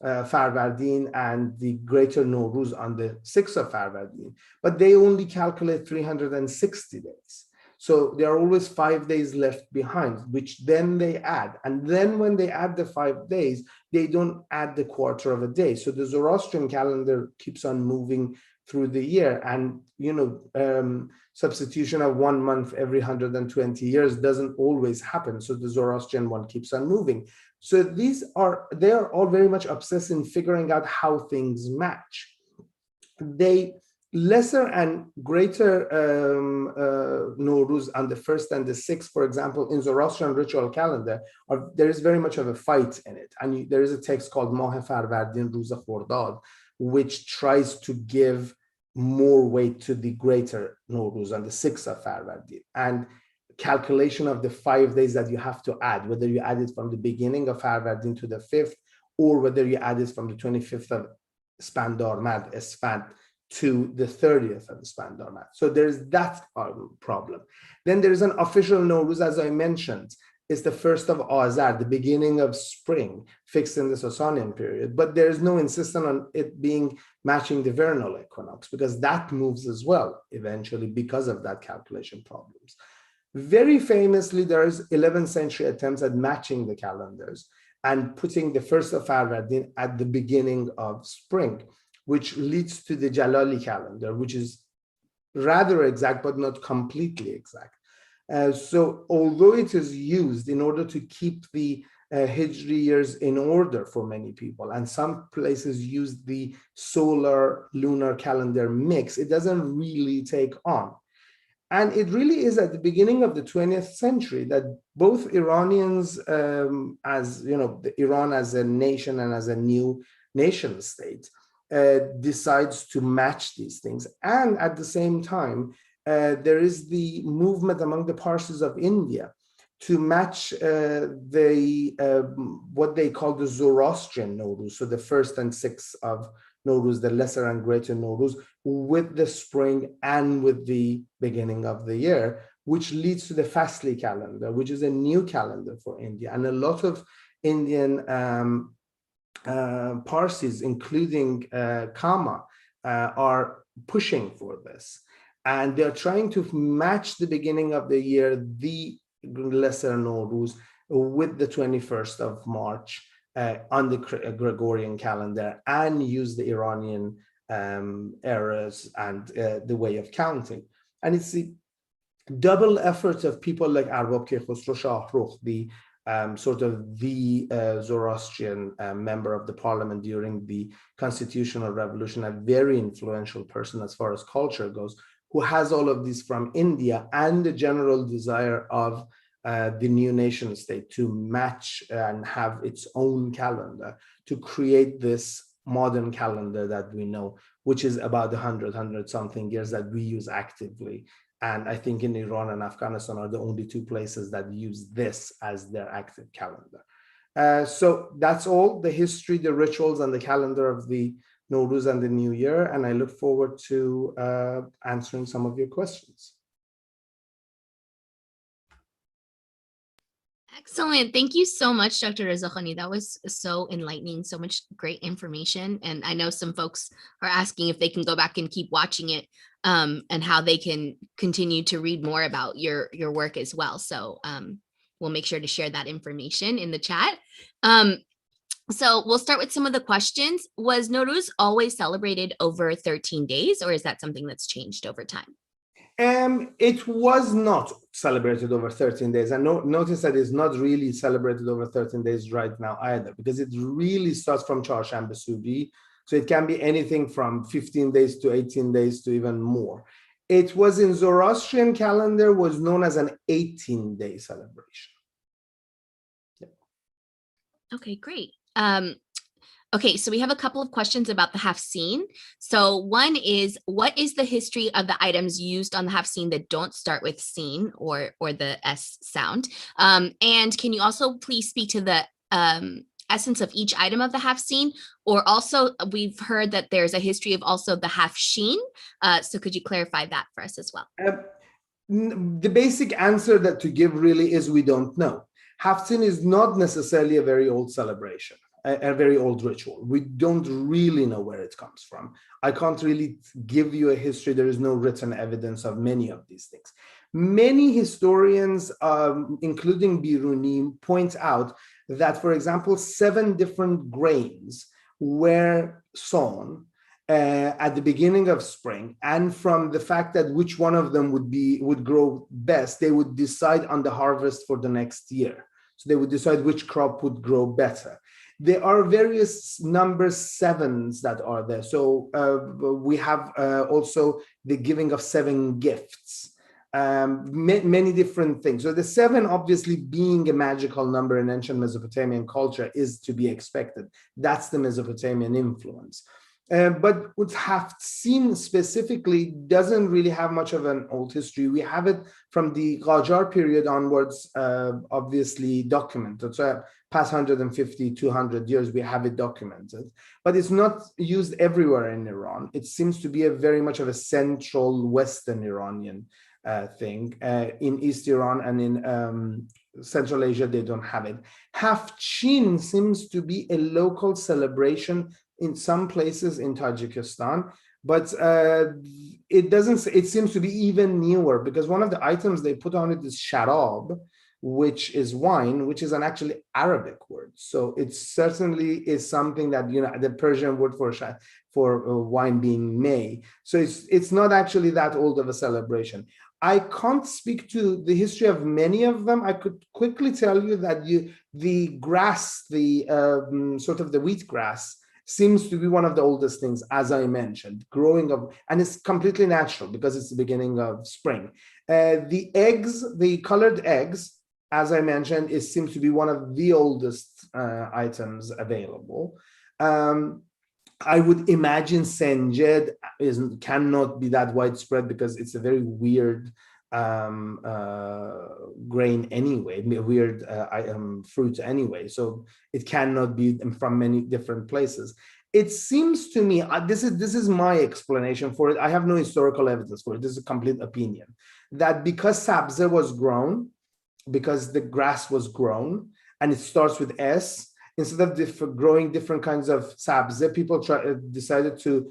Farvardin and the greater Norooz on the 6th of Farvardin. But they only calculate 360 days. So there are always 5 days left behind, which then they add. And then when they add the 5 days, they don't add the quarter of a day. So the Zoroastrian calendar keeps on moving through the year. And, substitution of 1 month every 120 years doesn't always happen. So the Zoroastrian one keeps on moving. So they are all very much obsessed in figuring out how things match. They lesser and greater Norooz on the 1st and the 6th, for example, in Zoroastrian ritual calendar, there is very much of a fight in it. And there is a text called Mah Farvardin Ruz Khordad, which tries to give more weight to the greater Norooz on the 6th of Farvardin. And calculation of the 5 days that you have to add, whether you add it from the beginning of Farvardin to the 5th, or whether you add it from the 25th of Spandar Mad, Esfand, to the 30th of the Spandar Mad. So there's that problem. Then there is an official Norooz, as I mentioned, is the 1st of Azar, the beginning of spring, fixed in the Sasanian period, but there's no insistence on it being matching the vernal equinox, because that moves as well eventually because of that calculation problems. Very famously, there's 11th century attempts at matching the calendars and putting the 1st of Farvardin at the beginning of spring, which leads to the Jalali calendar, which is rather exact, but not completely exact. So although it is used in order to keep the Hijri years in order for many people, and some places use the solar lunar calendar mix, it doesn't really take on. And it really is at the beginning of the 20th century that both Iranians, as you know, Iran as a nation and as a new nation state, decides to match these things. And at the same time, there is the movement among the Parsis of India to match what they call the Zoroastrian Norooz, so the 1st and 6th of Norooz, the lesser and greater Norooz, with the spring and with the beginning of the year, which leads to the Fasli calendar, which is a new calendar for India. And a lot of Indian Parsis, including Kama, are pushing for this. And they're trying to match the beginning of the year, the lesser Norooz, with the 21st of March on the Gregorian calendar, and use the Iranian eras and the way of counting. And it's the double effort of people like Arbab Kekhosro Shahrukh, the sort of the Zoroastrian member of the parliament during the constitutional revolution, a very influential person as far as culture goes, who has all of these from India, and the general desire of the new nation state to match and have its own calendar, to create this modern calendar that we know, which is about 100 something years that we use actively. And I think in Iran and Afghanistan are the only 2 places that use this as their active calendar. So that's all the history, the rituals, and the calendar of the Norooz and the New Year. And I look forward to answering some of your questions. Excellent. Thank you so much, Dr. Reza Khani. That was so enlightening, so much great information. And I know some folks are asking if they can go back and keep watching it, and how they can continue to read more about your work as well. So we'll make sure to share that information in the chat. So we'll start with some of the questions. Was Norooz always celebrated over 13 days, or is that something that's changed over time? It was not celebrated over 13 days. And notice that it's not really celebrated over 13 days right now either, because it really starts from Charshanbe Suri. So it can be anything from 15 days to 18 days to even more. It was in Zoroastrian calendar, was known as an 18-day celebration. Yeah. Okay, great. Okay, so we have a couple of questions about the Hafseen. So one is, what is the history of the items used on the Hafseen that don't start with seen or the S sound? And can you also please speak to the essence of each item of the Hafseen? Or also, we've heard that there's a history of also the Hafsheen. So could you clarify that for us as well? The basic answer that to give really is we don't know. Hafseen is not necessarily a very old celebration, a very old ritual. We don't really know where it comes from. I can't really give you a history. There is no written evidence of many of these things. Many historians, including Biruni, point out that, for example, 7 different grains were sown at the beginning of spring, and from the fact that which one of them would grow best, they would decide on the harvest for the next year. So they would decide which crop would grow better. There are various number sevens that are there. So we have also the giving of 7 gifts, many different things. So the 7 obviously being a magical number in ancient Mesopotamian culture is to be expected. That's the Mesopotamian influence. But what have seen specifically doesn't really have much of an old history. We have it from the Qajar period onwards, obviously documented. So past 150, 200 years, we have it documented. But it's not used everywhere in Iran. It seems to be a very much of a central Western Iranian thing. In East Iran and in Central Asia, they don't have it. Hafchin seems to be a local celebration in some places in Tajikistan, but it seems to be even newer, because one of the items they put on it is sharab, which is wine, which is an actually Arabic word. So it certainly is something that, the Persian word for wine being may. So it's not actually that old of a celebration. I can't speak to the history of many of them. I could quickly tell you that the grass, the sort of the wheatgrass, seems to be one of the oldest things, as I mentioned, growing up, and it's completely natural because it's the beginning of spring. The eggs, the colored eggs, as I mentioned, it seems to be one of the oldest items available. I would imagine Senjed cannot be that widespread because it's a very weird grain anyway, weird fruit anyway, so it cannot be from many different places. It seems to me, this is my explanation for it. I have no historical evidence for it. This is a complete opinion, that because sabze was grown, because the grass was grown, and it starts with S, instead of growing different kinds of sabze, people decided to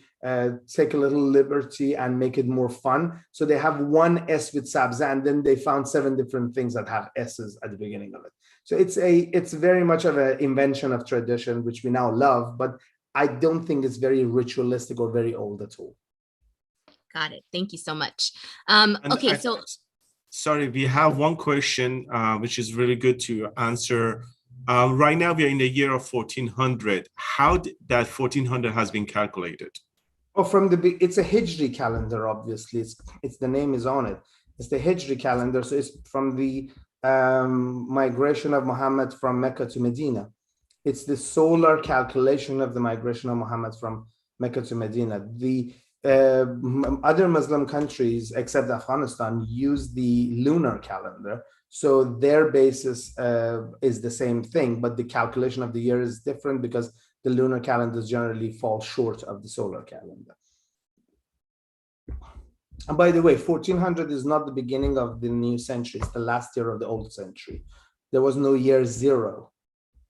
take a little liberty and make it more fun. So they have one S with sabze, and then they found 7 different things that have S's at the beginning of it. So it's very much of an invention of tradition, which we now love, but I don't think it's very ritualistic or very old at all. Got it. Thank you so much. Sorry, we have one question, which is really good to answer. Right now, we are in the year of 1400. How that 1400 has been calculated? Oh, it's a Hijri calendar, obviously. It's the name is on it. It's the Hijri calendar. So it's from the migration of Muhammad from Mecca to Medina. It's the solar calculation of the migration of Muhammad from Mecca to Medina. The other Muslim countries, except Afghanistan, use the lunar calendar. So their basis is the same thing, but the calculation of the year is different because the lunar calendars generally fall short of the solar calendar. And by the way, 1400 is not the beginning of the new century. It's the last year of the old century. There was no year 0.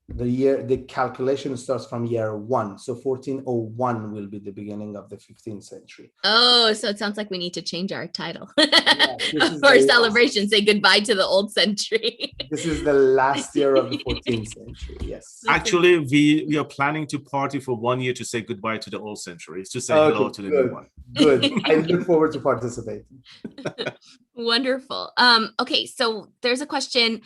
The calculation starts from year 1. So 1401 will be the beginning of the 15th century. Oh, so it sounds like we need to change our title for celebration. Say goodbye to the old century. This is the last year of the 14th century. Yes. Actually, we are planning to party for 1 year to say goodbye to the old century. It's to say hello to the new one. Good. I look forward to participating. Wonderful. Okay, so there's a question.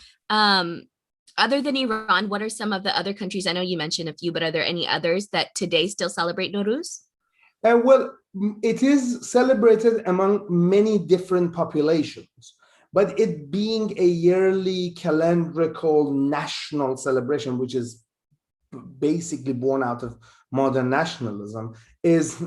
Other than Iran, what are some of the other countries? I know you mentioned a few, but are there any others that today still celebrate Norooz? Well, it is celebrated among many different populations, but it being a yearly calendrical national celebration, which is basically born out of modern nationalism, is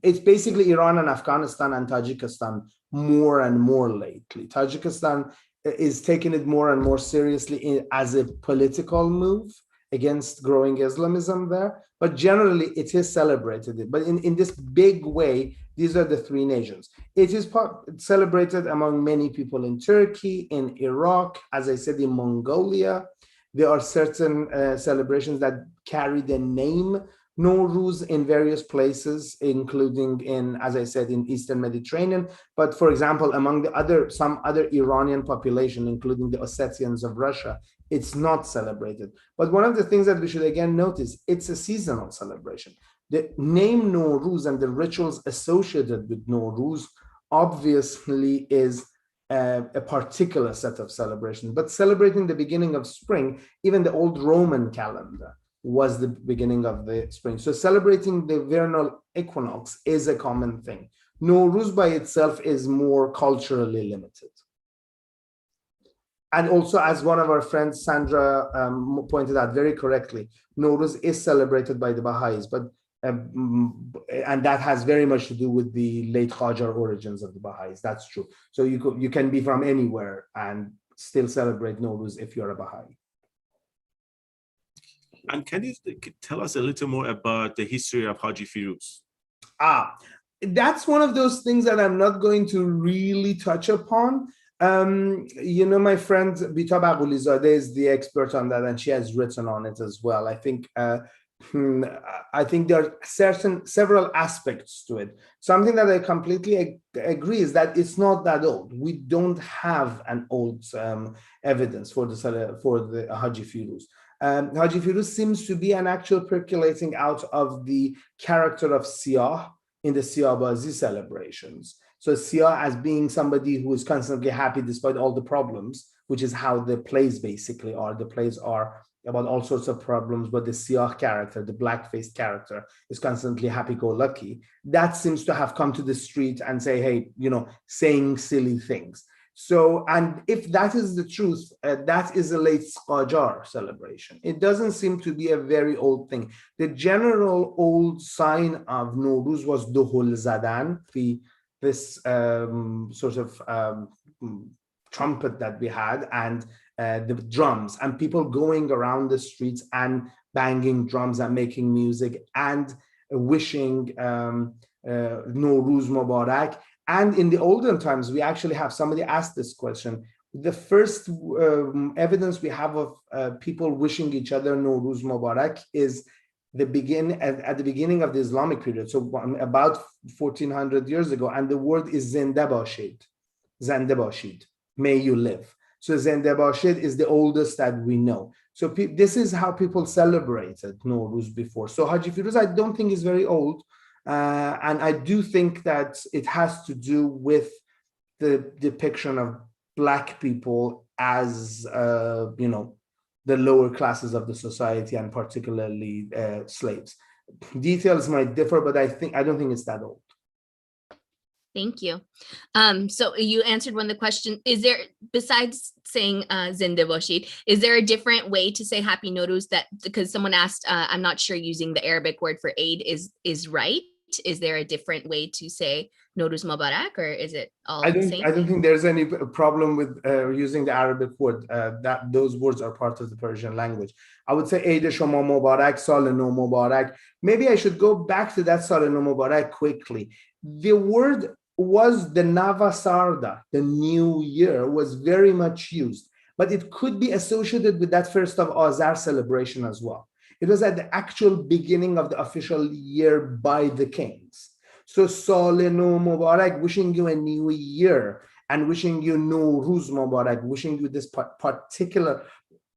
it's basically Iran and Afghanistan and Tajikistan more and more lately. Tajikistan is taking it more and more seriously as a political move against growing Islamism there, but generally it is celebrated. But in this big way, these are the 3 nations. It is celebrated among many people in Turkey, in Iraq, as I said, in Mongolia. There are certain celebrations that carry the name Norooz in various places, including in, as I said, in Eastern Mediterranean. But for example, among some other Iranian population, including the Ossetians of Russia, it's not celebrated. But one of the things that we should again notice, it's a seasonal celebration. The name Norooz and the rituals associated with Norooz obviously is a particular set of celebrations, but celebrating the beginning of spring. Even the old Roman calendar was the beginning of the spring. So celebrating the vernal equinox is a common thing. Nowruz by itself is more culturally limited. And also, as one of our friends, Sandra, pointed out very correctly, Nowruz is celebrated by the Baha'is, but and that has very much to do with the late Qajar origins of the Baha'is. That's true. So you can be from anywhere and still celebrate Nowruz if you're a Baha'i. And can you tell us a little more about the history of Haji Firuz? That's one of those things that I'm not going to really touch upon. My friend Bita Bagulizadeh is the expert on that, and she has written on it as well. I think there are several aspects to it. Something that I completely agree is that it's not that old. We don't have an old evidence for the Haji Firuz. Haji Firuz seems to be an actual percolating out of the character of Siyah in the Siyahbazi celebrations. So Siyah as being somebody who is constantly happy despite all the problems, which is how the plays basically are. The plays are about all sorts of problems, but the Siyah character, the black-faced character, is constantly happy-go-lucky. That seems to have come to the street and say, hey, saying silly things. So, and if that is the truth, that is a late Qajar celebration. It doesn't seem to be a very old thing. The general old sign of Nowruz was Duhul Zadan, this sort of trumpet that we had, and the drums, and people going around the streets and banging drums and making music and wishing Nowruz Mubarak. And in the olden times, we actually have somebody asked this question. The first evidence we have of people wishing each other Nowruz Mubarak is at the beginning of the Islamic period, so about 1400 years ago, and the word is Zinde Bashid, Zande Bashid, may you live. So Zinde Bashid is the oldest that we know. So this is how people celebrated Nowruz before. So Haji Firuz, I don't think is very old. And I do think that it has to do with the depiction of Black people as, the lower classes of the society, and particularly slaves. Details might differ, but I don't think it's that old. Thank you. So you answered one of the questions. Is there, besides saying Zinde Bashid, is there a different way to say Happy Nowruz? That because someone asked, I'm not sure using the Arabic word for Eid is right. Is there a different way to say Nowruz Mubarak, or is it all the same? I don't think there's any problem with using the Arabic word. That those words are part of the Persian language. I would say Eid Shoma Mubarak, Sal No Mubarak. Maybe I should go back to that Sal No Mubarak quickly. The word was the Navasarda, the new year, was very much used, but it could be associated with that first of Azar celebration as well. It was at the actual beginning of the official year by the kings. So Sal No Mubarak, wishing you a new year, and wishing you Nowruz Mubarak, wishing you this particular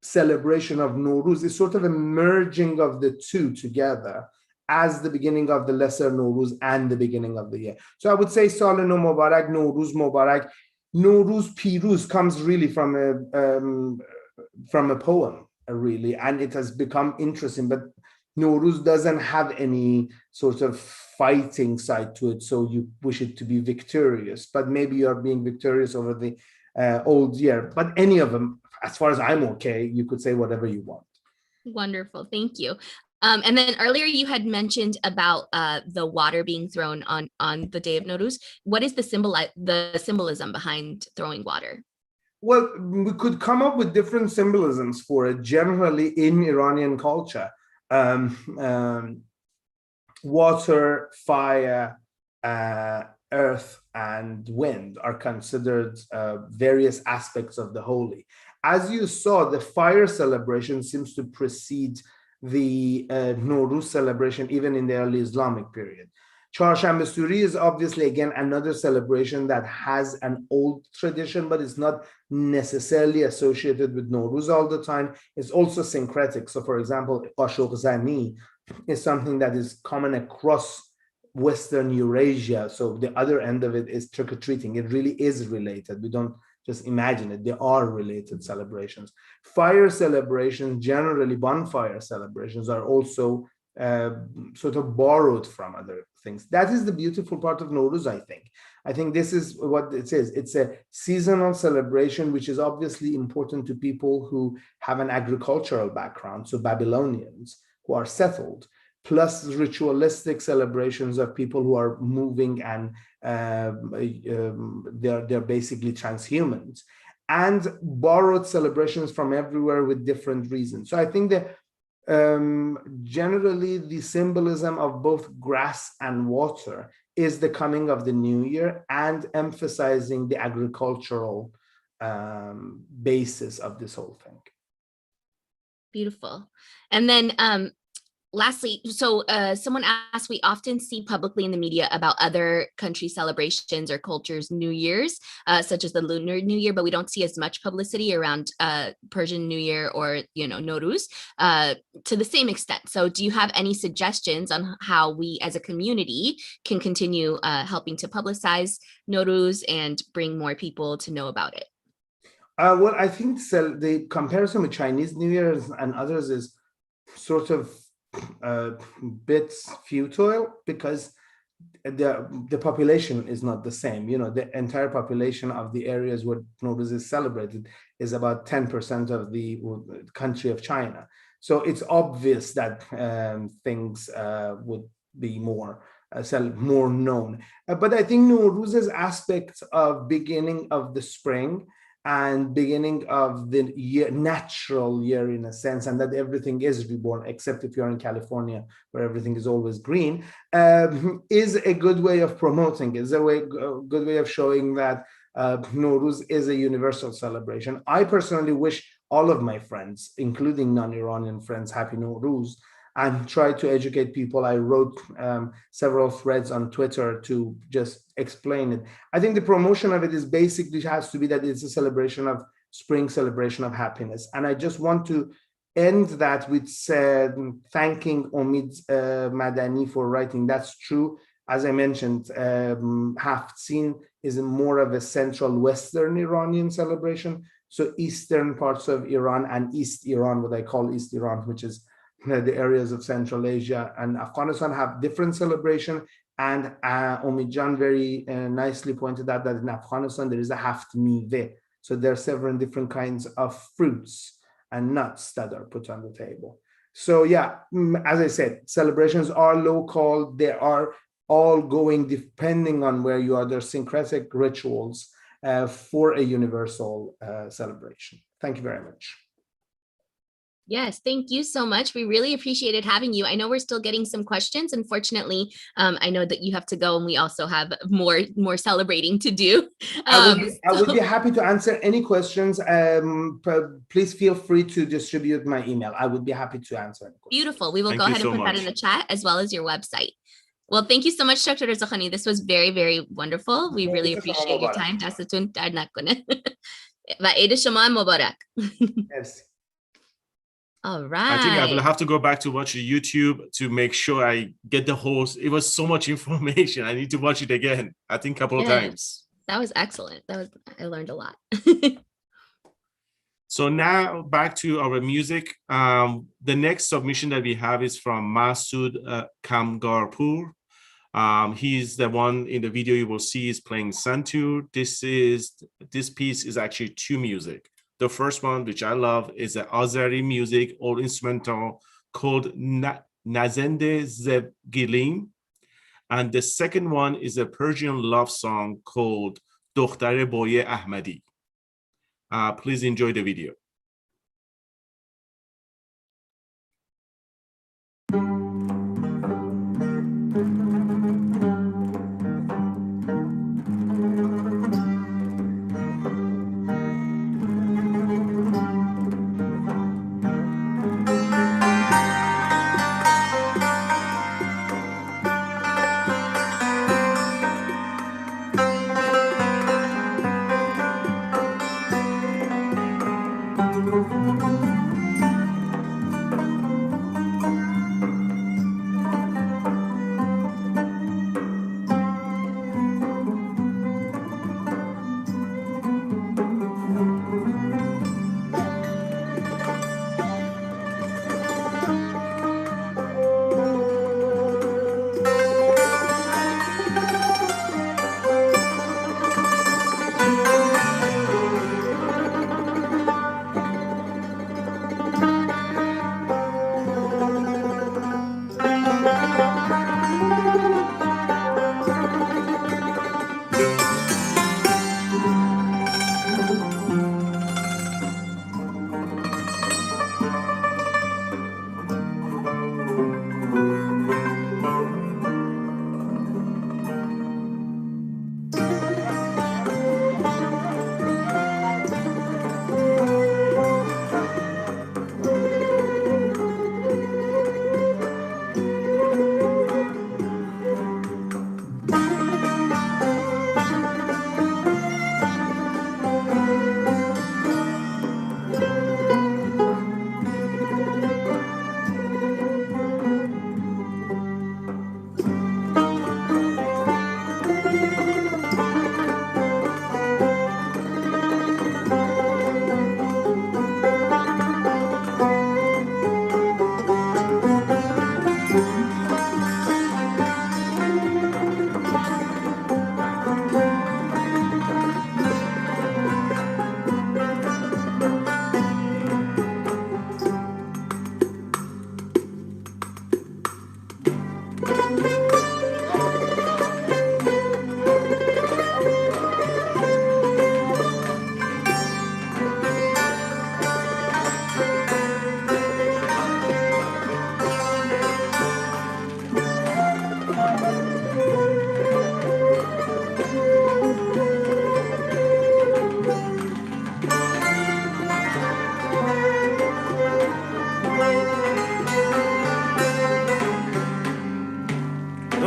celebration of Nowruz, is sort of a merging of the two together as the beginning of the lesser Nowruz and the beginning of the year. So I would say Sal No Mubarak, Nowruz Mubarak. Nowruz Piruz comes really from a poem, really, and it has become interesting, but Nowruz doesn't have any sort of fighting side to it, so you wish it to be victorious, but maybe you're being victorious over the old year. But any of them, as far as I'm okay, you could say whatever you want. Wonderful, thank you. And then earlier you had mentioned about the water being thrown on the day of Nowruz. What is the symbolism behind throwing water? Well, we could come up with different symbolisms for it. Generally, in Iranian culture, water, fire, earth, and wind are considered various aspects of the holy. As you saw, the fire celebration seems to precede the Nowruz celebration even in the early Islamic period. Charshamba Suri is obviously, again, another celebration that has an old tradition, but it's not necessarily associated with Nowruz all the time. It's also syncretic. So, for example, Qashogh Zani is something that is common across Western Eurasia. So the other end of it is trick-or-treating. It really is related. We don't just imagine it. They are related celebrations. Fire celebrations, generally bonfire celebrations, are also sort of borrowed from other things. That is the beautiful part of Nowruz, I think. I think this is what it is. It's a seasonal celebration, which is obviously important to people who have an agricultural background, so Babylonians who are settled, plus ritualistic celebrations of people who are moving and they're basically transhumans, and borrowed celebrations from everywhere with different reasons. So I think that generally the symbolism of both grass and water is the coming of the new year and emphasizing the agricultural basis of this whole thing. Beautiful. And then lastly, so someone asked, we often see publicly in the media about other country celebrations or cultures' New Year's, such as the Lunar New Year, but we don't see as much publicity around Persian New Year or, Norooz to the same extent. So do you have any suggestions on how we as a community can continue helping to publicize Norooz and bring more people to know about it? Well, I think the comparison with Chinese New Year and others is sort of bit futile, because the population is not the same. The entire population of the areas where Nowruz is celebrated is about 10% of the country of China. So it's obvious that things would be more known. But I think Nowruz's aspect of beginning of the spring and beginning of the year, natural year in a sense, and that everything is reborn, except if you're in California where everything is always green, is a good way of promoting. Is a good way of showing that Nowruz is a universal celebration. I personally wish all of my friends, including non-Iranian friends, Happy Nowruz, and try to educate people. I wrote several threads on Twitter to just explain it. I think the promotion of it is basically has to be that it's a celebration of spring, celebration of happiness. And I just want to end that with thanking Omid Madani for writing. That's true. As I mentioned, Haftzin is more of a central Western Iranian celebration. So Eastern parts of Iran and East Iran, what I call East Iran, which is the areas of Central Asia and Afghanistan, have different celebration. And Omidjan very nicely pointed out that in Afghanistan, there is a haft miveh. So there are several different kinds of fruits and nuts that are put on the table. So yeah, as I said, celebrations are local. They are all going depending on where you are. They're syncretic rituals for a universal celebration. Thank you very much. Yes, thank you so much. We really appreciated having you. I know we're still getting some questions. Unfortunately, I know that you have to go, and we also have more celebrating to do. I would be happy to answer any questions. Please feel free to distribute my email. I would be happy to answer any questions. Beautiful. We will go ahead and put that in the chat, as well as your website. Well, thank you so much, Dr. Zakhani. This was very, very wonderful. We really appreciate your time. دستتون درد نکنه. و عید شما مبارک. Yes. All right. I think I will have to go back to watch the YouTube to make sure I get the whole. It was so much information. I need to watch it again. I think a couple of times. That was excellent. I learned a lot. So now back to our music. The next submission that we have is from Masood Kamgarpur. He's the one in the video you will see is playing Santur. This piece is actually two music. The first one, which I love, is an Azeri music or instrumental called Nazende Zevgilim. And the second one is a Persian love song called Dokhtare Boye Ahmadi. Please enjoy the video.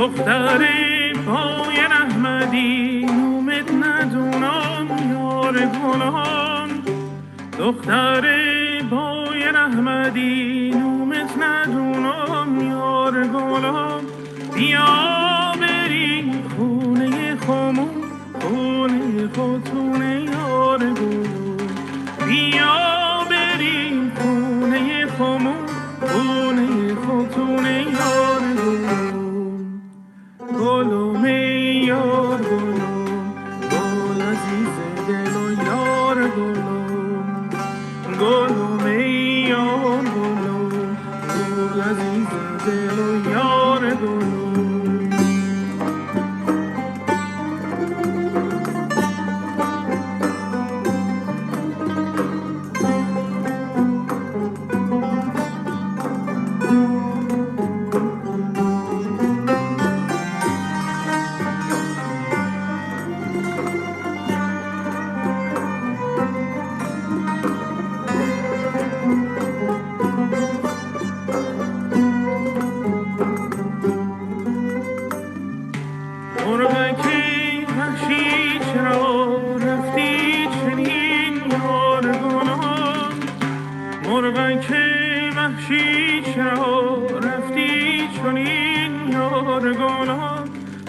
دختر پای احمدی نومت ندونم یار گلم دختر پای احمدی نومت ندونم یار گلم بیا بریم خونه خامون خونه خاتون یار گلم بیا بریم خونه خامون خونه خاتون یار گلم گلم یار گلم گل عزیز دل و یار گلم گلم یار گلم گل عزیز دل و یار گلم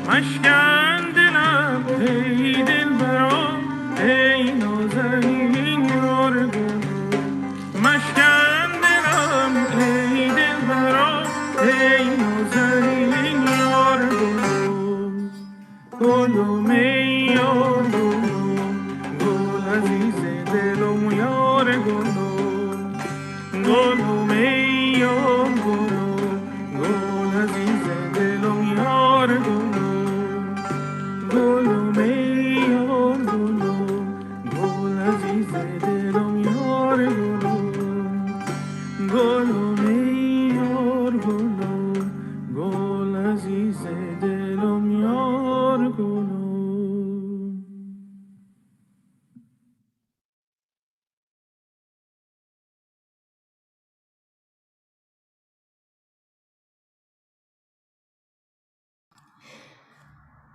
مشکن دلم ای دل برام ای نازنین یار گلم مشکن دلم ای دل برام ای نازنین یار گلم گلم یار گلم گل عزیز دلم یار گلم گلم یار گلم گل عزیز دلم یار گلم گلم یار گلم گل عزیز دلم یار گلم گلم یار گلم گل عزیز دلم یار گلم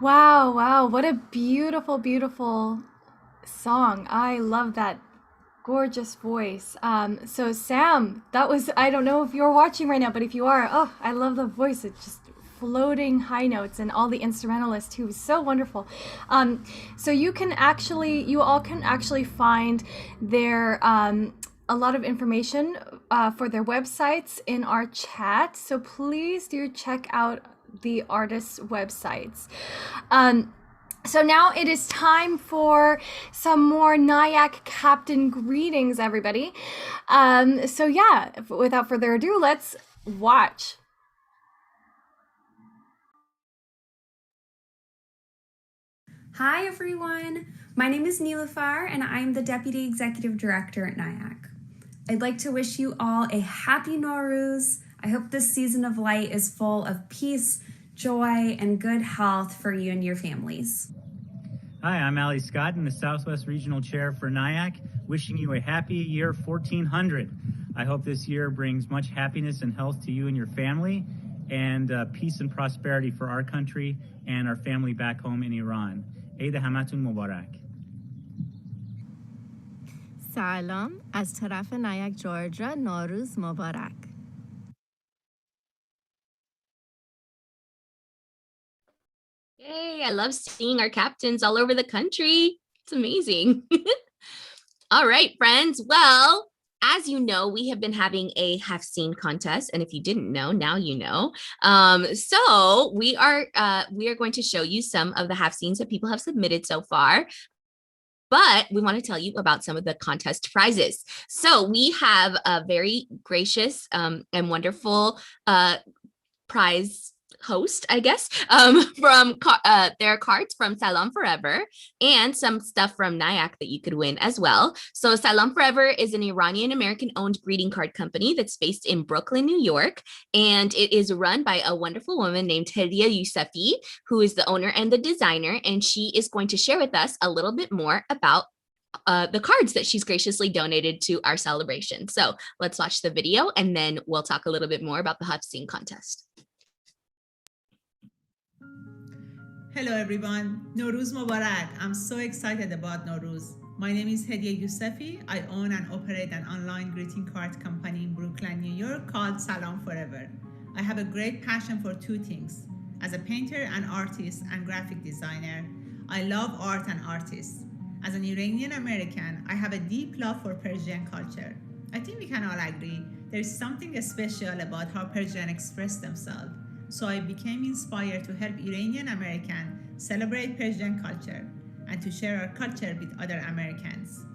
Wow, wow, what a beautiful, beautiful song. I love that gorgeous voice. So Sam, that was, I don't know if you're watching right now, but if you are, oh, I love the voice. It's just floating high notes and all the instrumentalists too. So wonderful. So you all can actually find their, a lot of information for their websites in our chat. So please do check out the artists' websites. So now it is time for some more Nyack Captain greetings, everybody. So yeah, without further ado, let's watch. Hi everyone, my name is Nilufar and I'm the Deputy Executive Director at Nyack. I'd like to wish you all a happy Norooz. I hope this season of light is full of peace, joy, and good health for you and your families. Hi, I'm Ali Scott, and the Southwest Regional Chair for Nyack, wishing you a happy year 1400. I hope this year brings much happiness and health to you and your family, and peace and prosperity for our country and our family back home in Iran. Eid Hamatun Mubarak. سلام از طرف نیک جورجیا نوروز مبارک. Yay, I love seeing our captains all over the country. It's amazing. All right, friends. Well, as you know, we have been having a Have Seen contest, and if you didn't know, now you know. So we are going to show you some of the Have Seens that people have submitted so far. But we want to tell you about some of the contest prizes. So we have a very gracious and wonderful prize host, I guess, from their cards from Salam Forever and some stuff from Nyack that you could win as well. So Salam Forever is an Iranian American owned greeting card company that's based in Brooklyn, New York. And it is run by a wonderful woman named Hedia Yousafi, who is the owner and the designer. And she is going to share with us a little bit more about the cards that she's graciously donated to our celebration. So let's watch the video and then we'll talk a little bit more about the Have Seen contest. Hello everyone, Norooz Mubarak. I'm so excited about Norooz. My name is Hediye Yousefi. I own and operate an online greeting card company in Brooklyn, New York called Salam Forever. I have a great passion for two things. As a painter and artist and graphic designer, I love art and artists. As an Iranian American, I have a deep love for Persian culture. I think we can all agree there is something special about how Persians express themselves. So I became inspired to help Iranian Americans celebrate Persian culture and to share our culture with other Americans.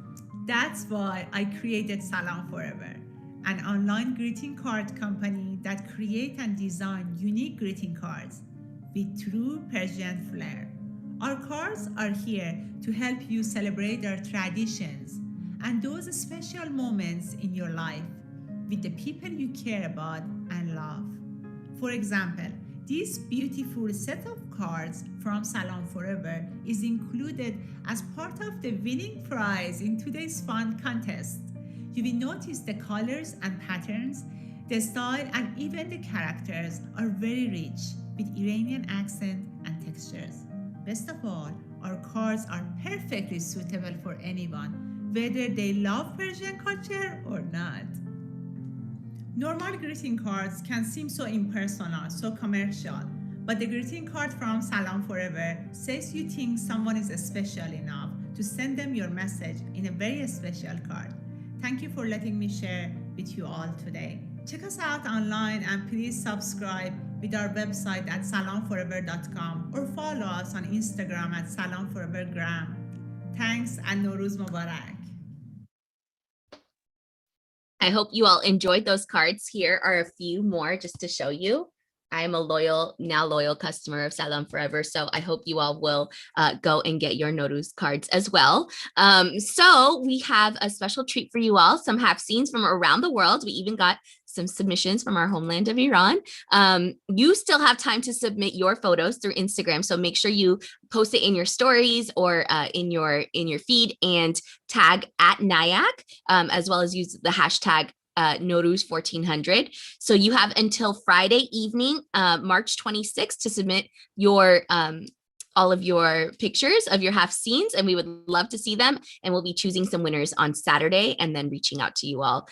That's why I created Salam Forever, an online greeting card company that create and design unique greeting cards with true Persian flair. Our cards are here to help you celebrate our traditions and those special moments in your life with the people you care about and love. For example, this beautiful set of cards from Salam Forever is included as part of the winning prize in today's fun contest. You will notice the colors and patterns, the style, and even the characters are very rich with Iranian accent and textures. Best of all, our cards are perfectly suitable for anyone, whether they love Persian culture or not. Normal greeting cards can seem so impersonal, so commercial, but the greeting card from Salam Forever says you think someone is special enough to send them your message in a very special card. Thank you for letting me share with you all today. Check us out online and please subscribe with our website at salamforever.com or follow us on Instagram at salamforevergram. Thanks and Norooz Mubarak. I hope you all enjoyed those cards. Here are a few more just to show you. I am a now loyal customer of Salam Forever, so I hope you all will go and get your Norooz cards as well. So we have a special treat for you all, some half-scenes from around the world. We even got some submissions from our homeland of Iran. You still have time to submit your photos through Instagram, so make sure you post it in your stories or in your feed and tag at Nayak, as well as use the hashtag Norooz 1400. So you have until Friday evening, March 26th, to submit your all of your pictures of your half scenes, and we would love to see them. And we'll be choosing some winners on Saturday and then reaching out to you all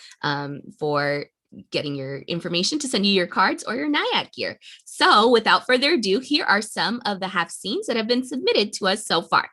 for getting your information to send you your cards or your Nayak gear. So without further ado, here are some of the half scenes that have been submitted to us so far.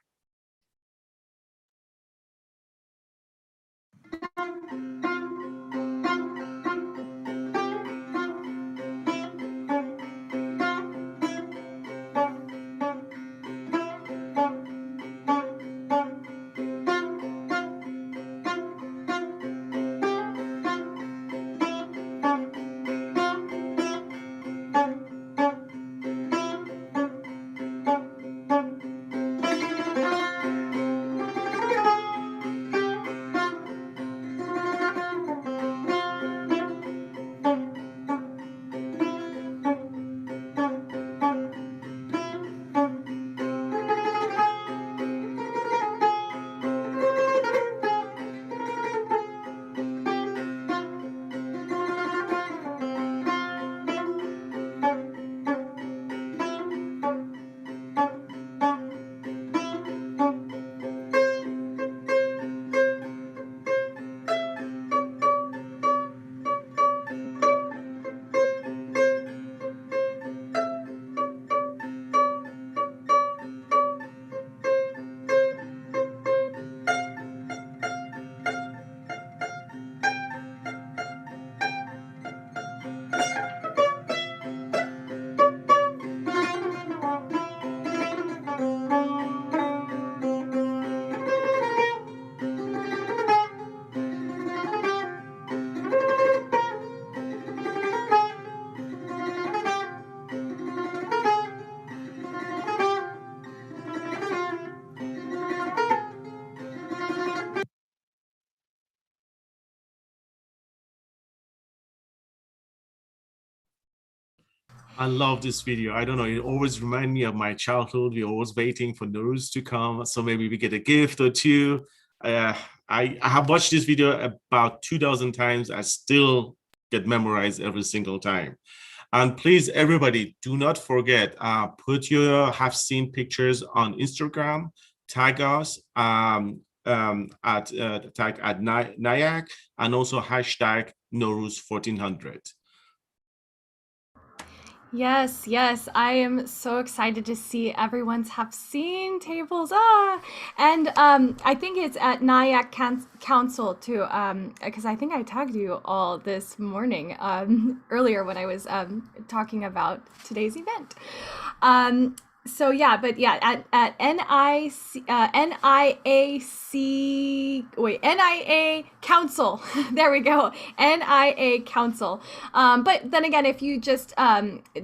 I love this video. I don't know, it always reminds me of my childhood. We're always waiting for Norooz to come, so maybe we get a gift or two. I have watched this video about 2,000 times. I still get memorized every single time. And please, everybody, do not forget, put your have seen pictures on Instagram, tag us at NIAC, and also hashtag Norooz 1400. Yes, yes, I am so excited to see everyone's have seen tables. And I think it's at NIAC Council too, because I think I tagged you all this morning earlier when I was talking about today's event. So yeah, but yeah, at NIA Council. There we go. NIA Council. But then again, if you just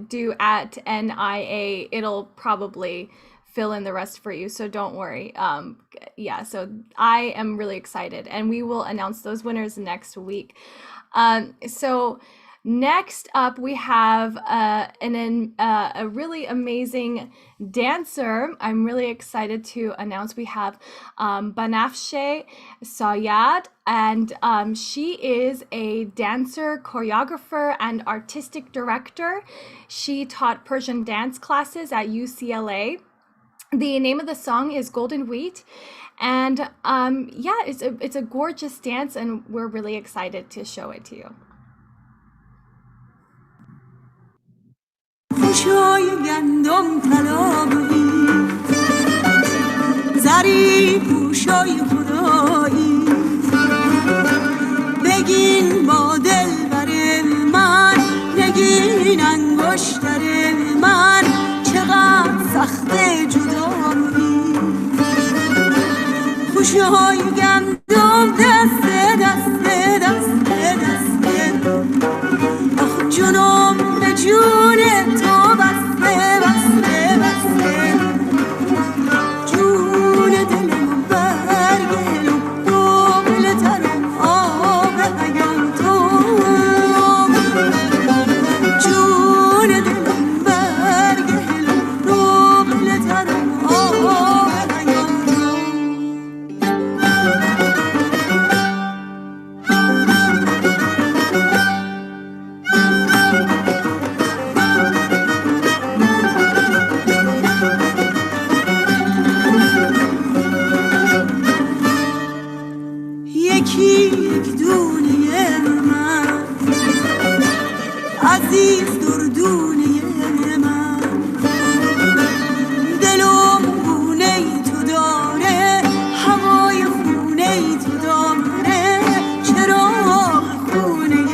do at NIA, it'll probably fill in the rest for you. So don't worry. Yeah, so I am really excited, and we will announce those winners next week. So next up, we have a really amazing dancer. I'm really excited to announce we have Banafshe Sayad, and she is a dancer, choreographer, and artistic director. She taught Persian dance classes at UCLA. The name of the song is Golden Wheat. And yeah, it's a gorgeous dance, and we're really excited to show it to you. خوشای گندم طلایی زری پوشای خدایی بگین با دل بر من نگین انگشتر من چقدر سخته جدایی خوشای گندم دسته دسته دسته دسته آخ جنوم به جون تو بسته بسته بسته جون دلم برگلم دل ترم آب حیام تو جون دلم برگلم دل ترم آب حیام تو یکی یک دونه من عزیز دردونه من دلم گونه ای تو داره هوای خونه ای تو داره چراغ خونه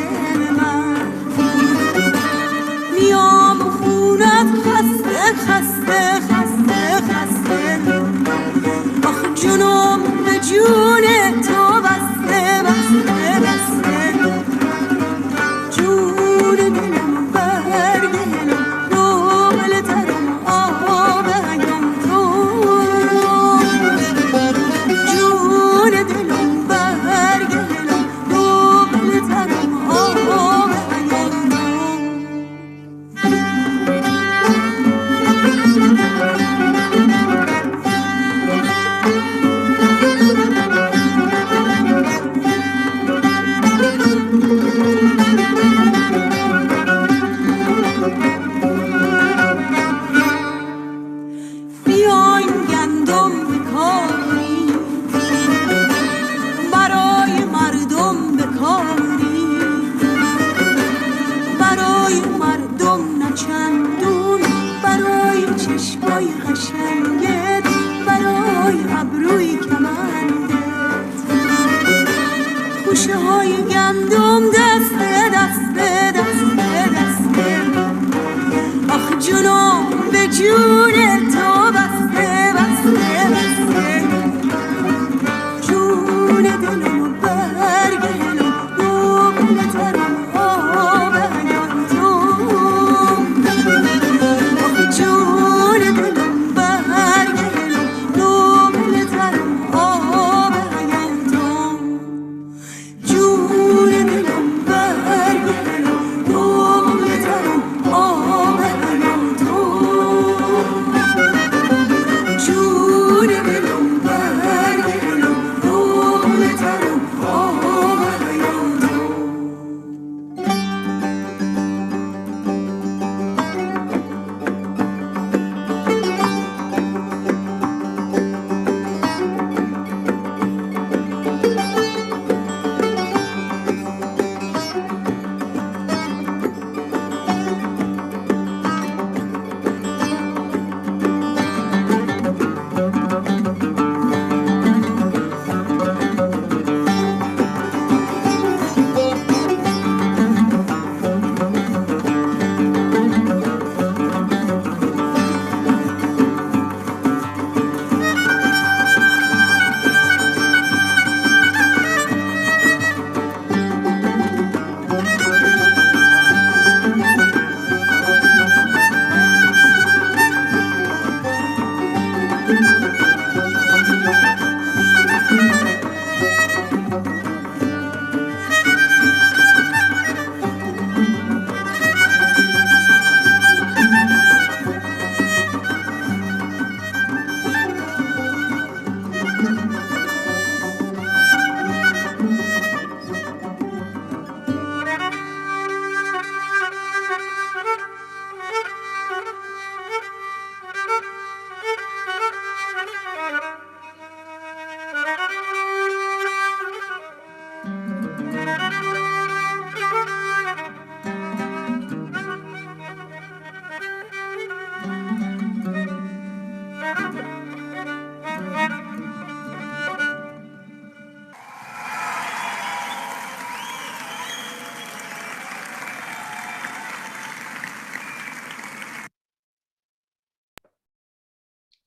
من میام خونت خسته خسته خسته خسته آخ جونم به جون تو بسته بسته بسته جون دلم برگلم دل ترم آب حیام تو جون دلم برگلم دل ترم آب حیام بیاین گندم بکاری برای مردم بکاری برای مردم نچندون برای چشمای قشنگت برای ابروی کمندت خوشه های گندم دسته دسته دسته دسته آخ جونم به جون تو بسته بسته بسته جون دلم برگلم دل ترم آب حیام تو آخ جون دلم برگلم دل ترم آب حیام تو جون دلم برگلم دل ترم آب حیام تو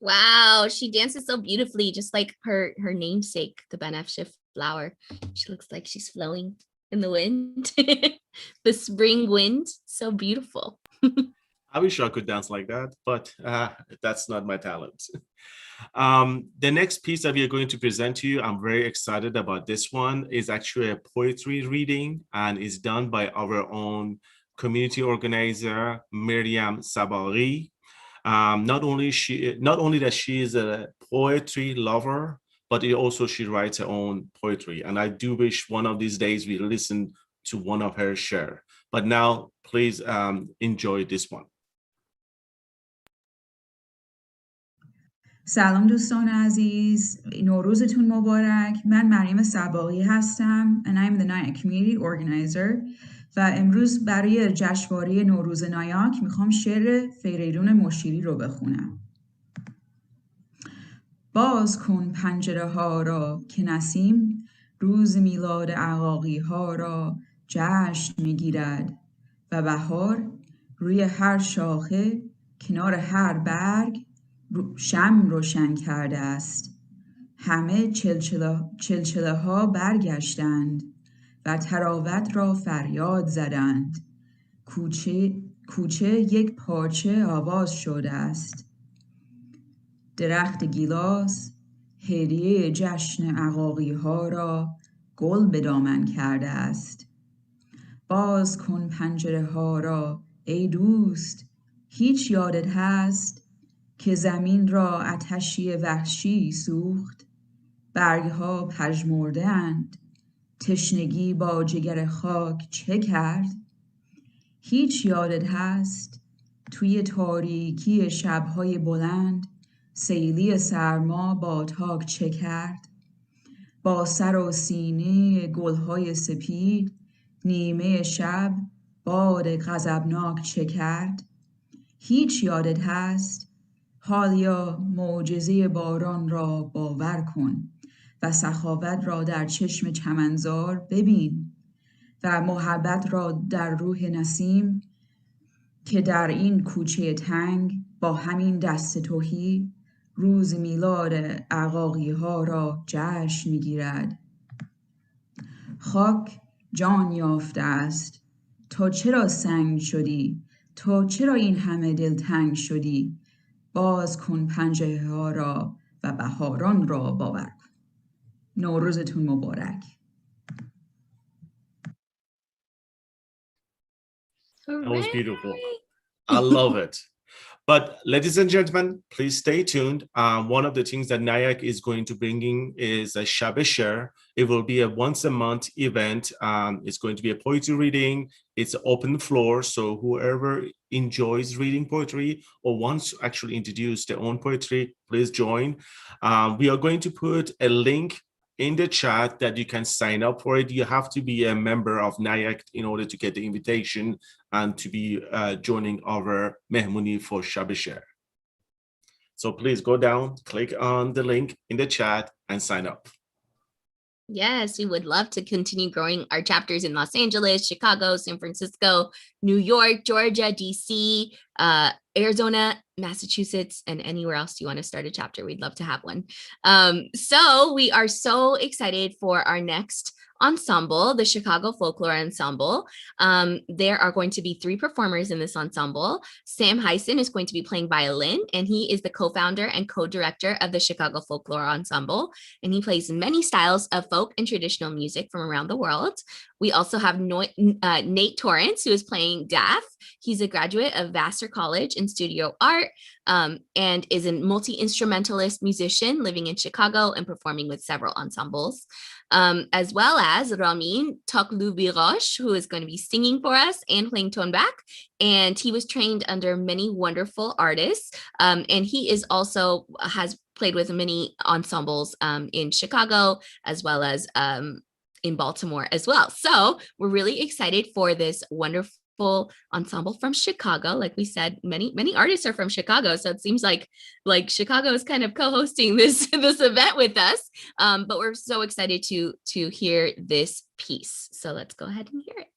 Wow, she dances so beautifully, just like her namesake, the banafshe flower. She looks like she's flowing in the wind. The spring wind, so beautiful. I wish I could dance like that, but that's not my talent. The next piece that we are going to present to you, I'm very excited about this one, is actually a poetry reading and is done by our own community organizer, Miriam Sabari. Not only that she is a poetry lover, but also she writes her own poetry. And I do wish one of these days we listen to one of her share. But now, please enjoy this one. سلام دوستان عزیز، نوروزتون مبارک. من مریم صباغی هستم and I'm the Nyack Community Organizer و امروز برای جشنواره نوروز نایاک میخوام شعر فریدون مشیری رو بخونم. باز کن پنجره ها را که نسیم روز میلاد عقاقی ها را جشن میگیرد و بهار روی هر شاخه کنار هر برگ شمع روشن کرده است. همه چلچله ها برگشتند و تراوت را فریاد زدند. کوچه یک پارچه آواز شده است. درخت گیلاس هدیه جشن عقاقی ها را گل به دامن کرده است. باز کن پنجره ها را ای دوست، هیچ یادت هست که زمین را آتشی وحشی سوخت؟ برگها پژمرده‌اند، تشنگی با جگر خاک چه کرد؟ هیچ یادت هست توی تاریکی شبهای بلند سیلی سرما با تاک چه کرد؟ با سر و سینه گلهای سپید نیمه شب باد غضبناک چه کرد؟ هیچ یادت هست حالیا معجزه باران را باور کن و سخاوت را در چشم چمنزار ببین و محبت را در روح نسیم که در این کوچه تنگ با همین دست تهی روز میلاد عقاقی ها را جشن میگیرد. خاک جان یافته است، تو چرا سنگ شدی؟ تو چرا این همه دلتنگ شدی؟ باز کن پنجره ها را و بهاران را باور کن. نوروزتون مبارک. That was beautiful. I love it. But ladies and gentlemen, please stay tuned. One of the things that Nyack is going to bring in is a Shab Share. It will be a once a month event. It's going to be a poetry reading. It's open floor. So whoever enjoys reading poetry or wants to actually introduce their own poetry, please join. We are going to put a link in the chat that you can sign up for it. You have to be a member of Nyack in order to get the invitation and to be joining our Mehmuni for Shab Share. So please go down, click on the link in the chat and sign up. Yes, we would love to continue growing our chapters in Los Angeles, Chicago, San Francisco, New York, Georgia, DC, Arizona, Massachusetts, and anywhere else you want to start a chapter. We'd love to have one. So we are so excited for our next ensemble, the Chicago Folklore Ensemble. There are going to be 3 performers in this ensemble. Sam Heisen is going to be playing violin, and he is the co-founder and co-director of the Chicago Folklore Ensemble, and he plays many styles of folk and traditional music from around the world. We also have Nate Torrance, who is playing Daff. He's a graduate of Vassar College in studio art and is a multi-instrumentalist musician living in Chicago and performing with several ensembles, as well as Ramin Toklubirosh, who is going to be singing for us and playing tonebak. And he was trained under many wonderful artists. And he is also has played with many ensembles in Chicago, as well as in Baltimore as well. So we're really excited for this wonderful ensemble from Chicago. Like we said, many artists are from Chicago, so it seems like Chicago is kind of co-hosting this event with us. But we're so excited to hear this piece. So let's go ahead and hear it.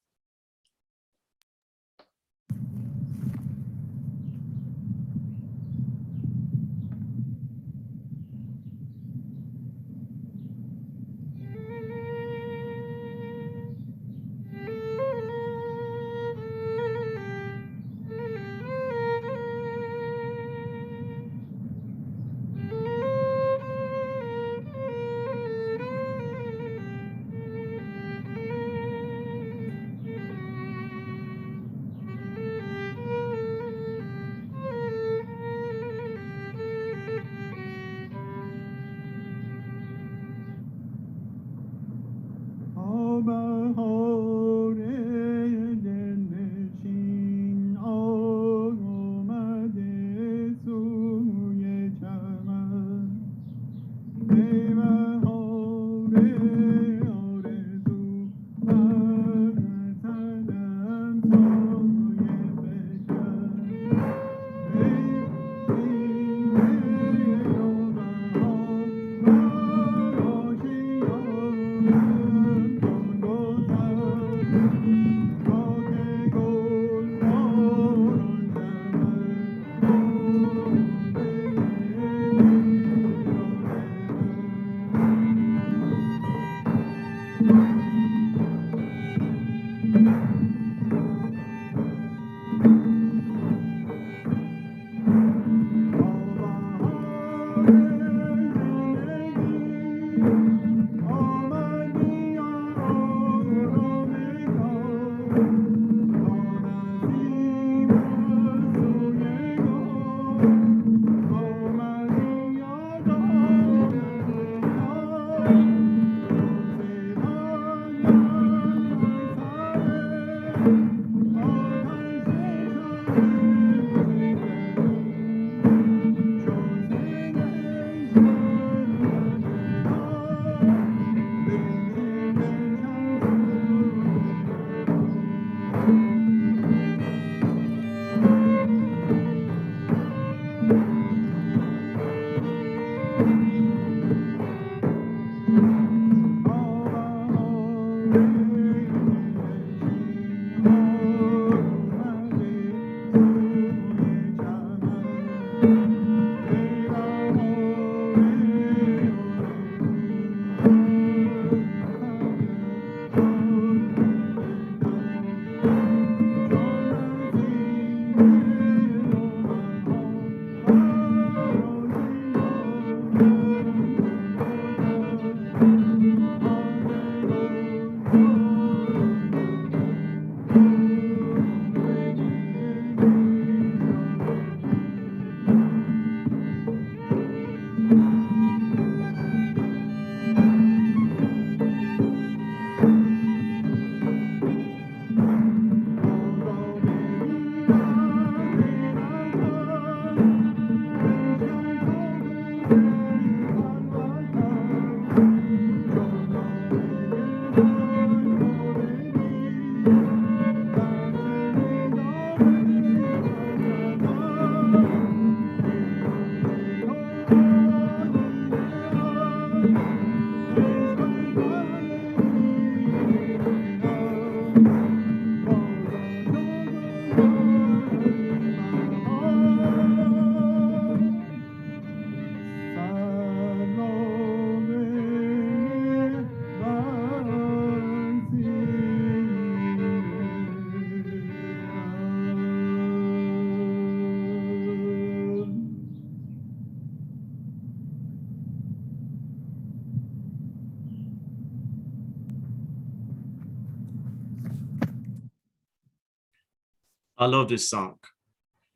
I love this song.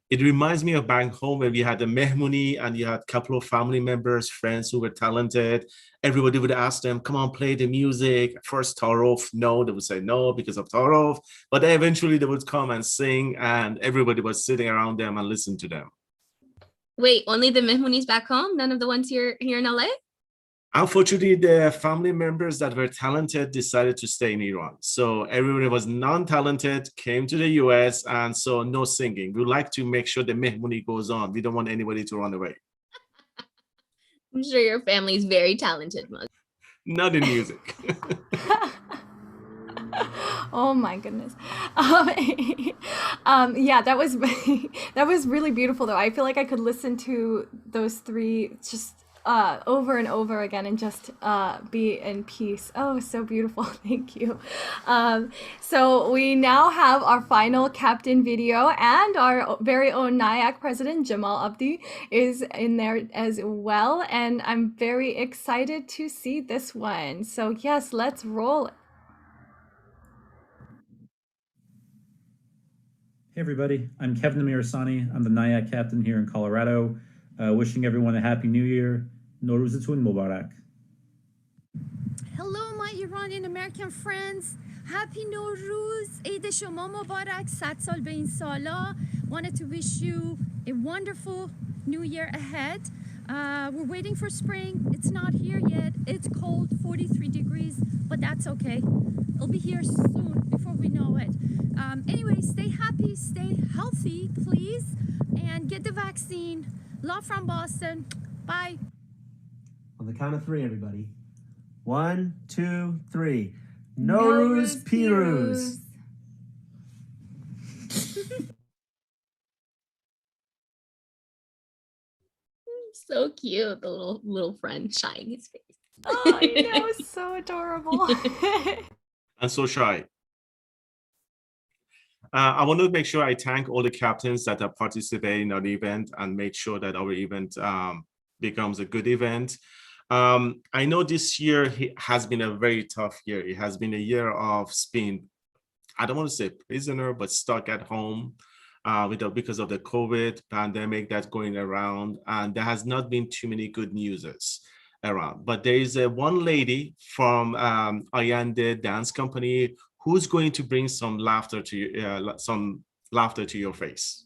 It reminds me of back home when we had a mehmuni and you had a couple of family members, friends who were talented. Everybody would ask them, come on, play the music. First, Tarof, no, they would say no because of Tarof. But then eventually they would come and sing and everybody was sitting around them and listen to them. Wait, only the mehmunis back home? None of the ones here in LA? Unfortunately, the family members that were talented decided to stay in Iran. So everybody was non-talented, came to the US, and so no singing. We like to make sure the mehmuni goes on. We don't want anybody to run away. I'm sure your family is very talented, Mug. Not in music. Oh my goodness. Yeah, that was that was really beautiful though. I feel like I could listen to those three just over and over again and just be in peace. Oh, so beautiful. Thank you. So we now have our final captain video, and our very own NIAC president, Jamal Abdi, is in there as well. And I'm very excited to see this one. So yes, let's roll. Hey everybody, I'm Kevin Amirasani. I'm the NIAC captain here in Colorado. Wishing everyone a happy new year. Noroozetun Mubarak. Hello, my Iranian American friends. Happy Norooz. Eid Shoma Mubarak. Sat sal be in sala. Wanted to wish you a wonderful new year ahead. We're waiting for spring. It's not here yet. It's cold, 43 degrees, but that's okay. It'll be here soon before we know it. Anyway, stay happy, stay healthy, please, and get the vaccine. Love from Boston. Bye. On the count of three, everybody. 1, 2, 3. Norooz Pirooz. So cute, the little friend shying his face. Oh, I know, so adorable. And so shy. I want to make sure I thank all the captains that have participated in our event and made sure that our event becomes a good event. I know this year has been a very tough year. It has been a year of being, I don't want to say prisoner, but stuck at home because of the COVID pandemic that's going around. And there has not been too many good newses around. But there is one lady from Ayande Dance Company who's going to bring some laughter to your face.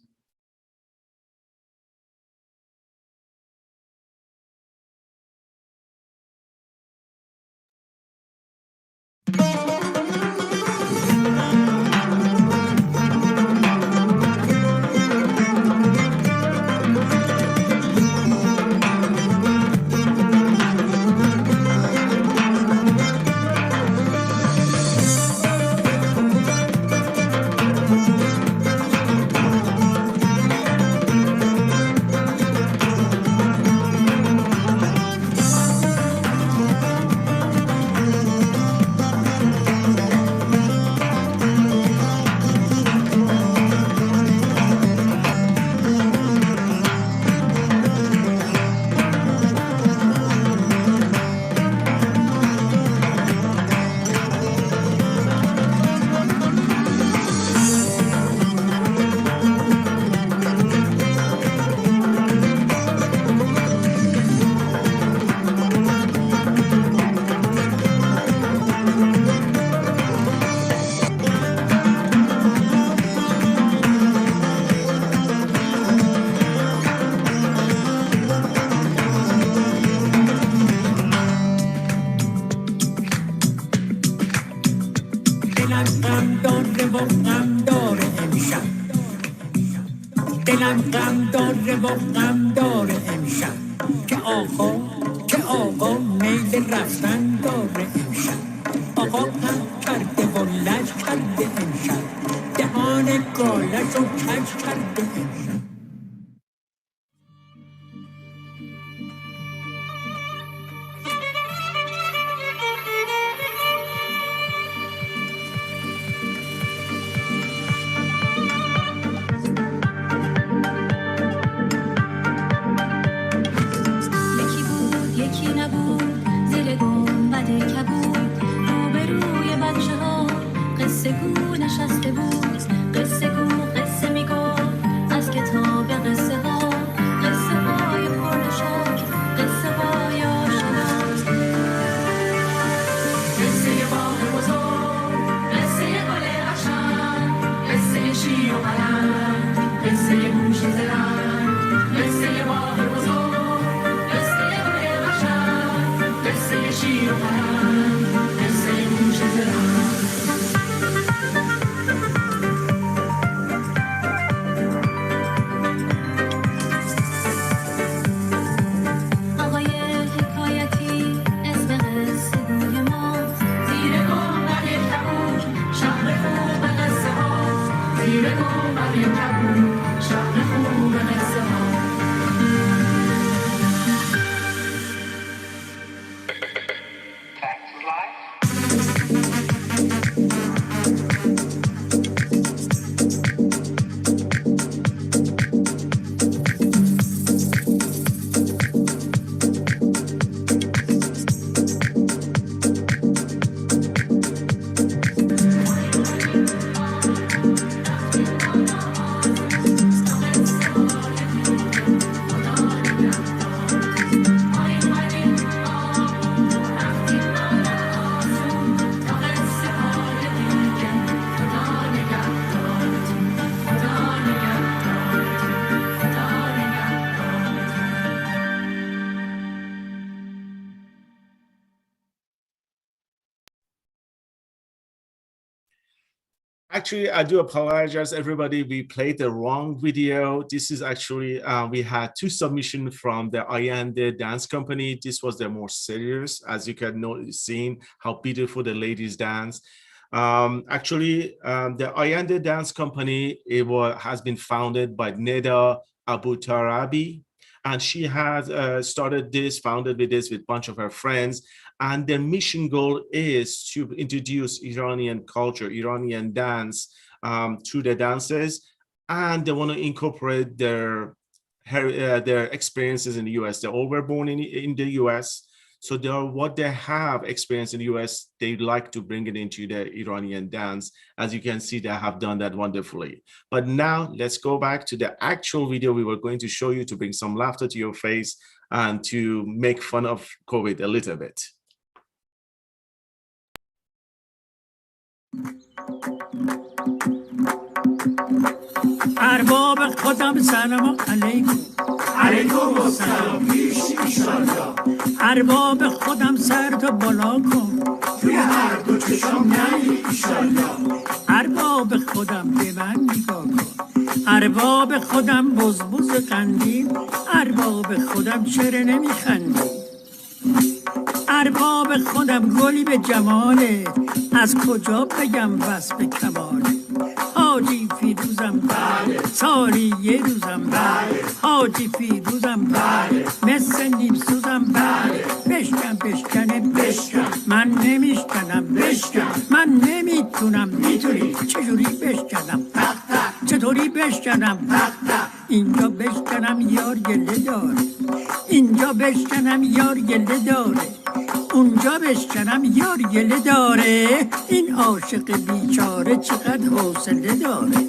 دلم غم داره و غم داره امشب که آقا میل رفتن داره امشب آقا غم کرده و لج کرده امشب دهان گالش رو کج کرده امشب قصه گو نشسته بود قصه گو قصه قصه موجزه‌ام قصه ماه بزرگ قصه گل قشنگ قصه شیر و پرند قصه موجزه‌ام Actually, I do apologize, everybody. We played the wrong video. This is actually, we had two submissions from the Ayande Dance Company. This was the more serious, as you can know, seeing how beautiful the ladies dance. The Ayande Dance Company, has been founded by Neda Abutarabi, and she has founded with a bunch of her friends. And their mission goal is to introduce Iranian culture, Iranian dance through the dances. And they want to incorporate their experiences in the US. They all were born in the US. So what they have experienced in the US, they like to bring it into the Iranian dance. As you can see, they have done that wonderfully. But now let's go back to the actual video we were going to show you to bring some laughter to your face and to make fun of COVID a little bit. ارباب خودم سلام علیکم علیکم السلام پیش ایشالله ارباب خودم سر تو بالا کن توی هر دو چشم نهی ایشالله ارباب خودم به من نگاه کن ارباب خودم بزبز قندیل ارباب خودم چرا نمیخندی ارباب خودم گلی به جماله از کجا بگم وصف کماله حاجی فیروزم بله سالی یه روزم بله حاجی فیروزم بله مثل نیم سوزم بله بشکنه بشکن من نمیشکنم بشکن من نمیتونم میتونی چجوری بشکنم چطوری بشکنم اینجا بشکنم یار گله داره اینجا بشکنم یار گله داره اونجا بشکنم یار گله داره این عاشق بیچاره چقدر حوصله داره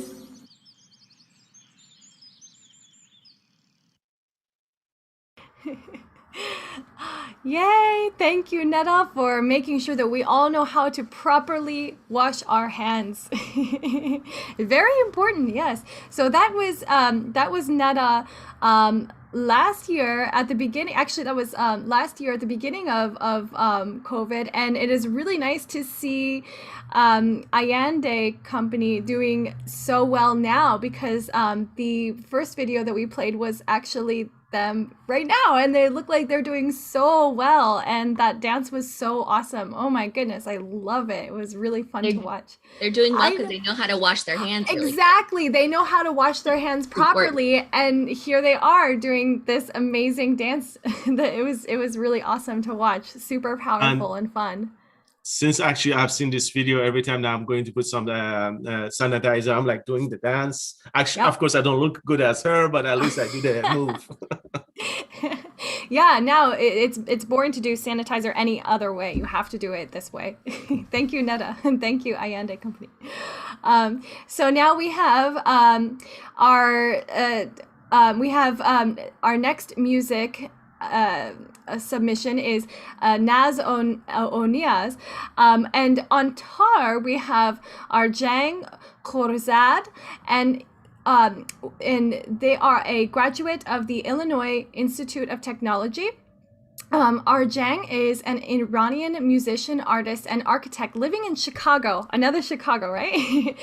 Yay! Thank you, Neda, for making sure that we all know how to properly wash our hands. Very important, yes. So that was Neda last year at the beginning. Actually, that was last year at the beginning of COVID, and it is really nice to see Ayande Company doing so well now, because the first video that we played was actually them right now, and they look like they're doing so well, and that dance was so awesome. Oh my goodness, I love it. It was really fun to watch. They're doing well because they know how to wash their hands really exactly. They know how to wash their hands properly, and here they are doing this amazing dance. That it was really awesome to watch. Super powerful and fun. Since actually I've seen this video, every time now I'm going to put some sanitizer, I'm like doing the dance. Actually, of course, I don't look good as her, but at least I do the move. Yeah, now it's boring to do sanitizer any other way. You have to do it this way. Thank you, Neda, and thank you, Ayande Company. So now we have our next music submission is Naz Oniaz, and on tar we have our Jang Khorzad, and and they are a graduate of the Illinois Institute of Technology. Arjang is an Iranian musician, artist, and architect living in Chicago, another Chicago, right?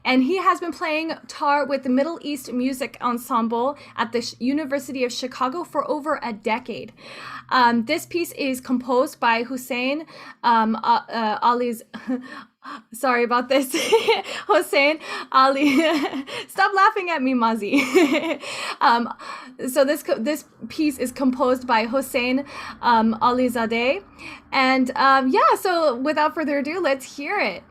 And he has been playing tar with the Middle East Music Ensemble at the University of Chicago for over a decade. This piece is composed by Hussein Ali's. Sorry about this. Hussein Ali. Stop laughing at me, Mazi. So this piece is composed by Hussein Alizadeh. And yeah, so without further ado, let's hear it.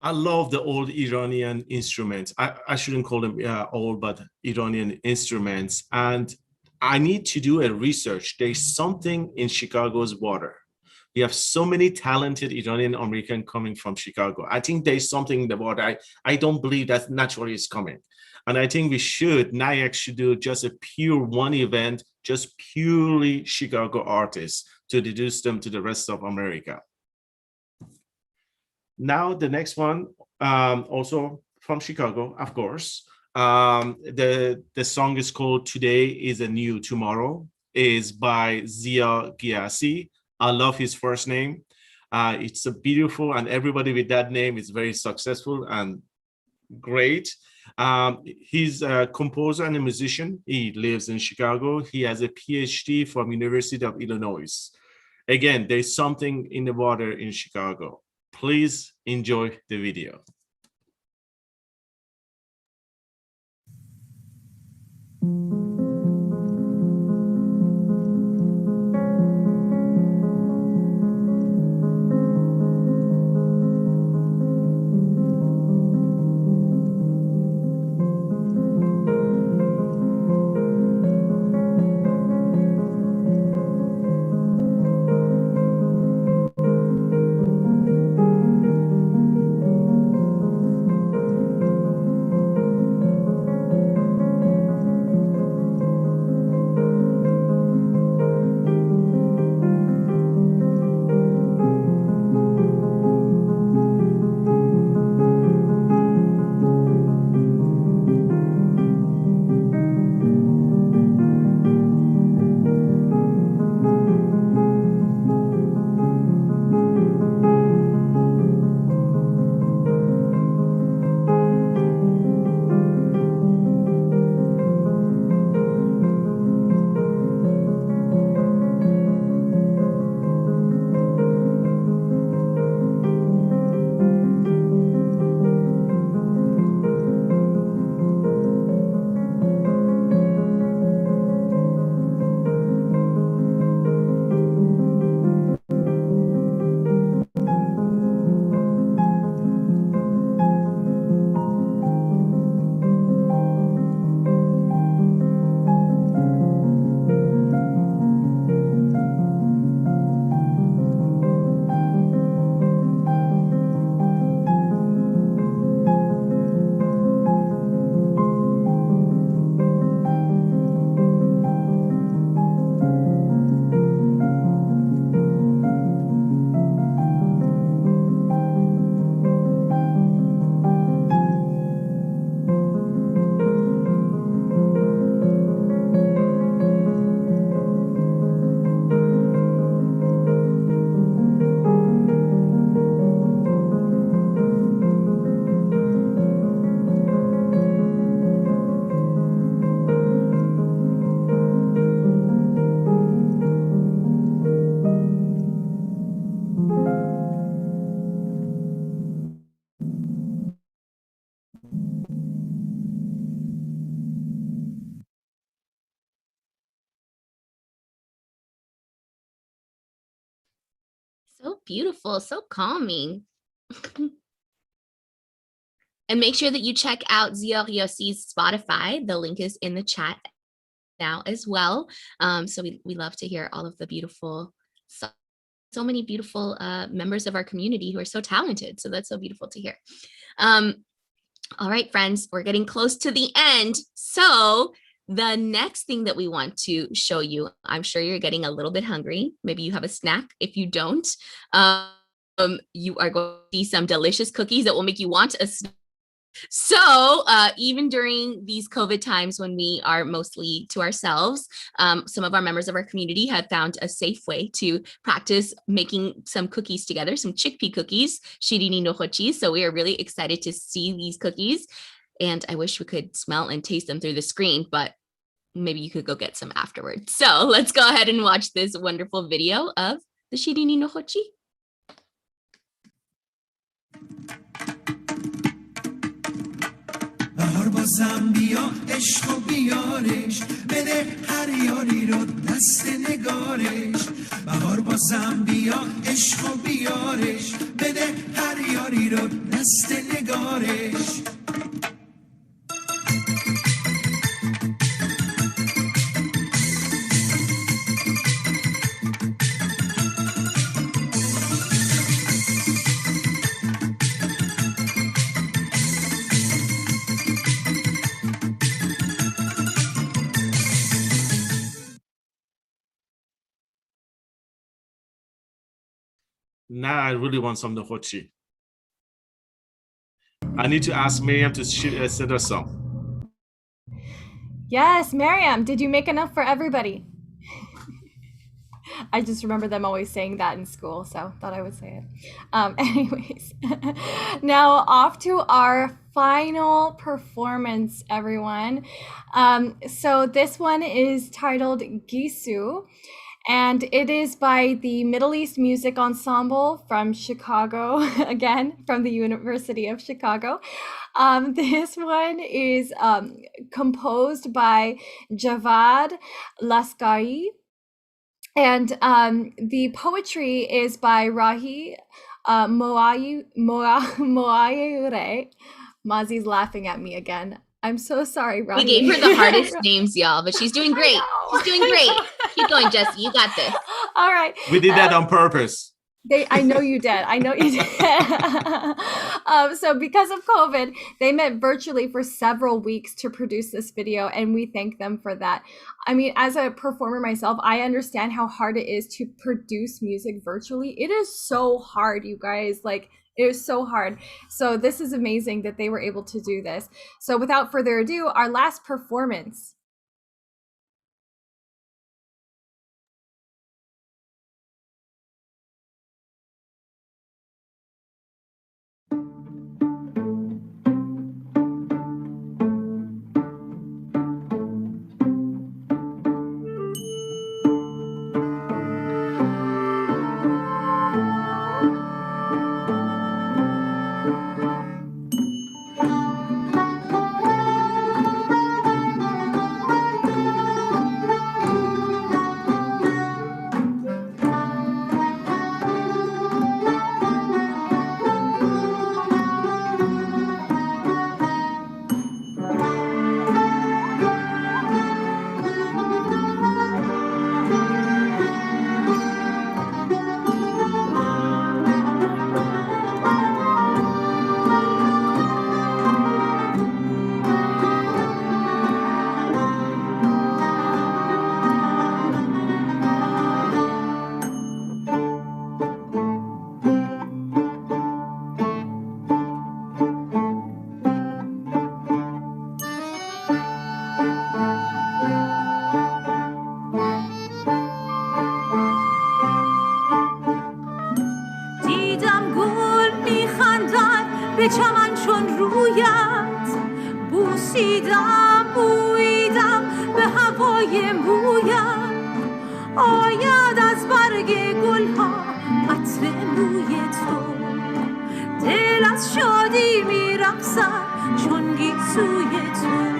I love the old Iranian instruments. I shouldn't call them old, but Iranian instruments. And I need to do a research. There's something in Chicago's water. We have so many talented Iranian American coming from Chicago. I think there's something in the water. I don't believe that naturally is coming. And I think NIAC should do just a pure one event, just purely Chicago artists to introduce them to the rest of America. Now, the next one, also from Chicago, of course. The song is called Today is a New Tomorrow, is by Zia Giassi. I love his first name. It's a beautiful, and everybody with that name is very successful and great. He's a composer and a musician. He lives in Chicago. He has a PhD from University of Illinois. Again, there's something in the water in Chicago. Please enjoy the video. beautiful, so calming. And make sure that you check out Zior Yossi's Spotify. The link is in the chat now as well. So we love to hear all of the beautiful, so many beautiful members of our community who are so talented. So that's so beautiful to hear. All right, friends, we're getting close to the end. So the next thing that we want to show you, I'm sure you're getting a little bit hungry. Maybe you have a snack. If you don't, you are going to see some delicious cookies that will make you want a snack. So even during these COVID times when we are mostly to ourselves, some of our members of our community have found a safe way to practice making some cookies together, some chickpea cookies, shirini nohochi. So we are really excited to see these cookies. And I wish we could smell and taste them through the screen, but maybe you could go get some afterwards. So let's go ahead and watch this wonderful video of the shirini nohochi. بهار بازم بیا عشق و بیارش بده هر یاری رو دست نگارش بهار بازم بیا عشق و بیارش بده هر یاری رو دست نگارش Now I really want some nohochi. I need to ask Miriam to send us some. Yes, Miriam, did you make enough for everybody? I just remember them always saying that in school, so thought I would say it. Anyways, now off to our final performance, everyone. So this one is titled Gisu, and it is by the Middle East Music Ensemble from Chicago, again, from the University of Chicago. This one is composed by Javad Laskari, and the poetry is by Rahi Moayure. Mazi's laughing at me again. I'm so sorry, Rahi. We gave her the hardest names, y'all, but she's doing great. She's doing great. Keep going, Jessie. You got this. All right. We did that on purpose. I know you did. I know you did. So because of COVID, they met virtually for several weeks to produce this video, and we thank them for that. I mean, as a performer myself, I understand how hard it is to produce music virtually. It is so hard, you guys. Like, it is so hard. So this is amazing that they were able to do this. So without further ado, our last performance. به چمن چون رویت بوسیدم بویدم به هوای مویت آید از برگ گلها عطر موی تو دل از شادی میرقصد چون گیسوی تو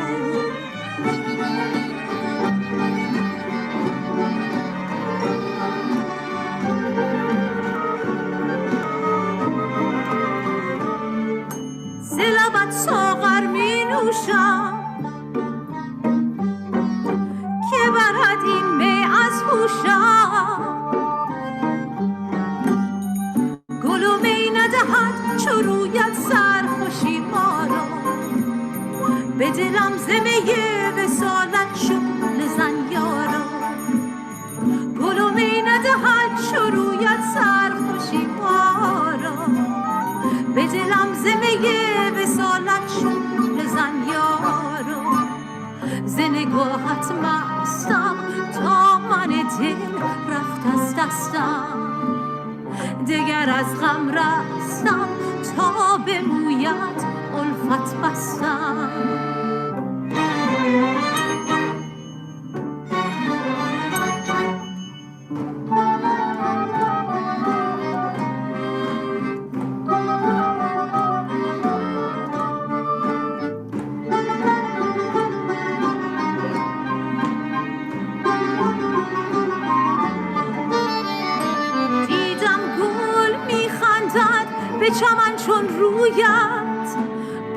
بپوشم گل و می ندهد چو رویت سرخوشی ما را به دلم زمه وصالت شغل زن یارا گل و می ندهد چو رویت سرخوشی ما را به دلم زمه وصالت شغل زن یارا ز نگاهت مستم تا من دل رفت از دستم دگر از غم رستم تا به مویت الفت بستم به چمن چون رویت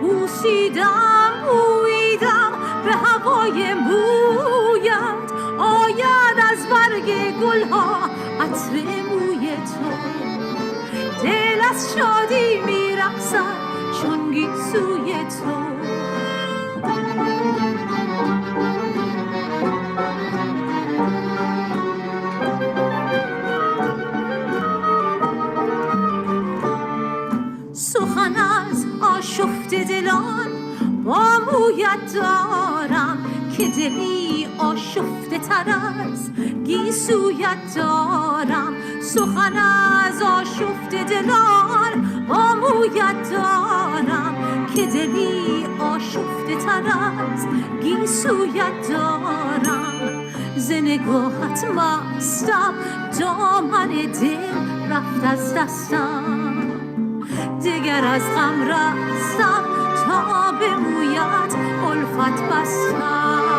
بوسیدم بویدم به هوای مویت آید از برگ گلها عطر موی تو دل از شادی میرقصد چون گیسوی تو سخن از آشفته دلان با مویت دارم که دلی آشفته تر از گیسویت دارم سخن از آشفته دلان با مویت دارم که دلی آشفته تر از گیسویت دارم ز نگاهت مستم دامن دل رفت از دستم دگر از غم رستم تا به مویت الفت بستم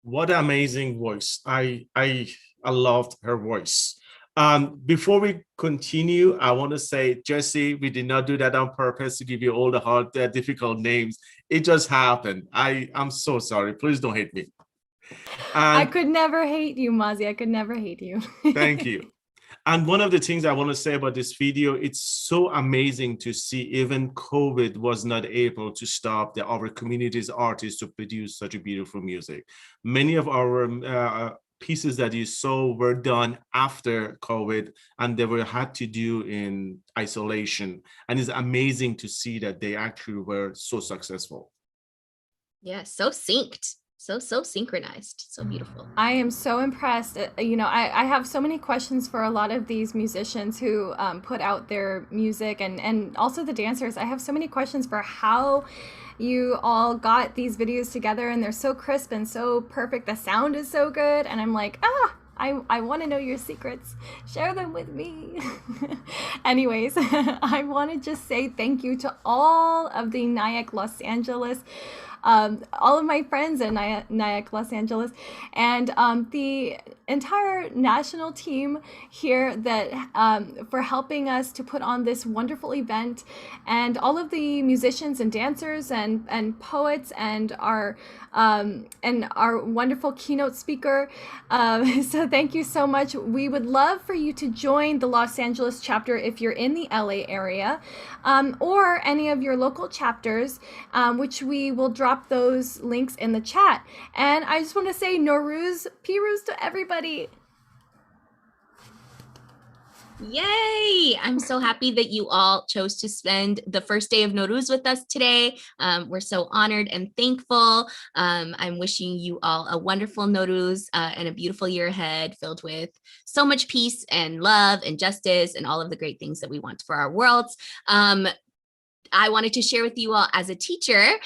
What an amazing voice. I loved her voice. Before we continue, I want to say, Jesse, we did not do that on purpose to give you all the hard, difficult names. It just happened. I'm so sorry. Please don't hate me. I could never hate you, Mazi. I could never hate you. Thank you. And one of the things I want to say about this video, it's so amazing to see even COVID was not able to stop our community's artists to produce such a beautiful music. Many of our pieces that you saw were done after COVID and they were had to do in isolation. And it's amazing to see that they actually were so successful. Yeah, so synced. So synchronized. So beautiful. I am so impressed. You know, I have so many questions for a lot of these musicians who put out their music and also the dancers. I have so many questions for how you all got these videos together, and they're so crisp and so perfect. The sound is so good. And I'm like, I want to know your secrets. Share them with me. Anyways, I want to just say thank you to all of the Nyack Los Angeles, all of my friends in Nyack Los Angeles, and the entire national team here that for helping us to put on this wonderful event, and all of the musicians and dancers and poets and our wonderful keynote speaker. So thank you so much. We would love for you to join the Los Angeles chapter if you're in the LA area, or any of your local chapters, which we will drop those links in the chat. And I just want to say Norooz, Pirooz to everybody. Yay! I'm so happy that you all chose to spend the first day of Norooz with us today. We're so honored and thankful. I'm wishing you all a wonderful Norooz and a beautiful year ahead filled with so much peace and love and justice and all of the great things that we want for our worlds. I wanted to share with you all as a teacher.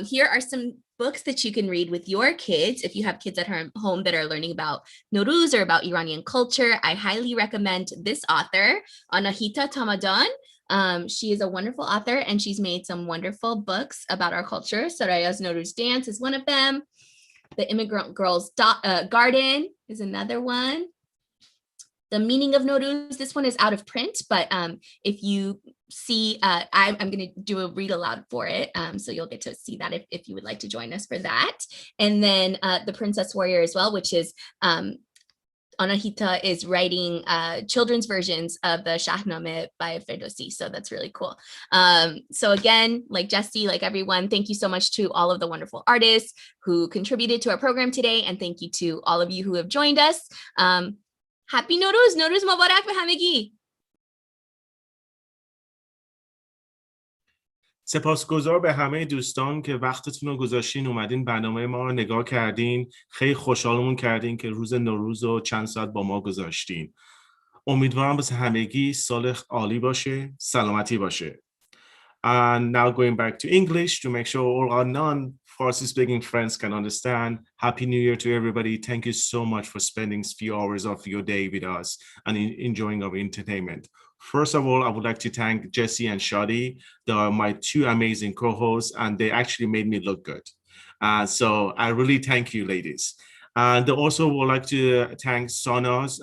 Here are some books that you can read with your kids. If you have kids at home that are learning about Norooz or about Iranian culture, I highly recommend this author, Anahita Tamadan. She is a wonderful author and she's made some wonderful books about our culture. Soraya's Norooz Dance is one of them. The Immigrant Girl's Garden is another one. The Meaning of Norooz, this one is out of print, but if you see, I'm going to do a read aloud for it. So you'll get to see that if you would like to join us for that. And then The Princess Warrior as well, which is Anahita is writing children's versions of the Shahnameh by Ferdowsi. So that's really cool. So again, like Jesse, like everyone, thank you so much to all of the wonderful artists who contributed to our program today. And thank you to all of you who have joined us. Happy Norooz! Norooz Mubarak be hamegi! سپاسگزار به همه دوستان که وقتتون رو گذاشتین اومدین برنامه ما رو نگاه کردین. خیلی خوشحالمون کردین که روز نوروز رو چند ساعت با ما گذاشتین. امیدوارم واسه همگی سال عالی باشه، سلامتی باشه. And now going back to English to make sure all our non-Farsi speaking friends can understand. Happy New Year to everybody. Thank you so much for spending a few hours of your day with us and enjoying our entertainment. First of all, I would like to thank Jesse and Shadi. They are my two amazing co-hosts and they actually made me look good. So I really thank you, ladies. And also would like to thank Sanaz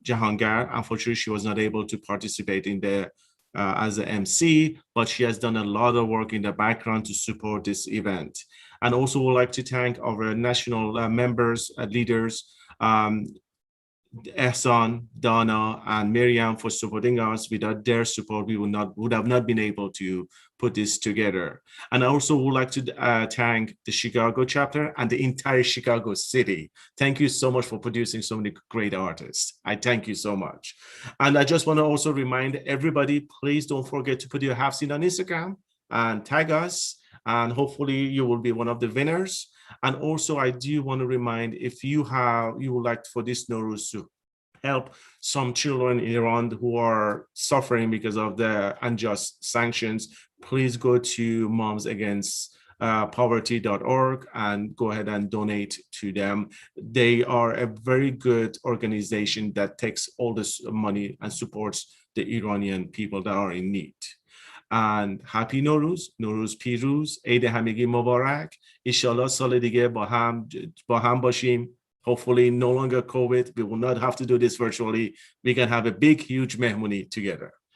Jahangar. Unfortunately, she was not able to participate in the as an MC, but she has done a lot of work in the background to support this event. And also would like to thank our national members, leaders, Ehsan, Dana, and Miriam for supporting us. Without their support, we would have not been able to put this together. And I also would like to thank the Chicago chapter and the entire Chicago city. Thank you so much for producing so many great artists. I thank you so much. And I just want to also remind everybody, please don't forget to put your have seen on Instagram and tag us. And hopefully you will be one of the winners. And also I do want to remind, if you would like for this Norooz to help some children in Iran who are suffering because of the unjust sanctions, please go to momsagainstpoverty.org and go ahead and donate to them. They are a very good organization that takes all this money and supports the Iranian people that are in need. And happy Norooz, Norooz Pirooz, Eid Hamegi Mubarak. Inshallah سال دیگه با هم باشیم. Hopefully no longer COVID. We will not have to do this virtually. We can have a big, huge mehmuni together.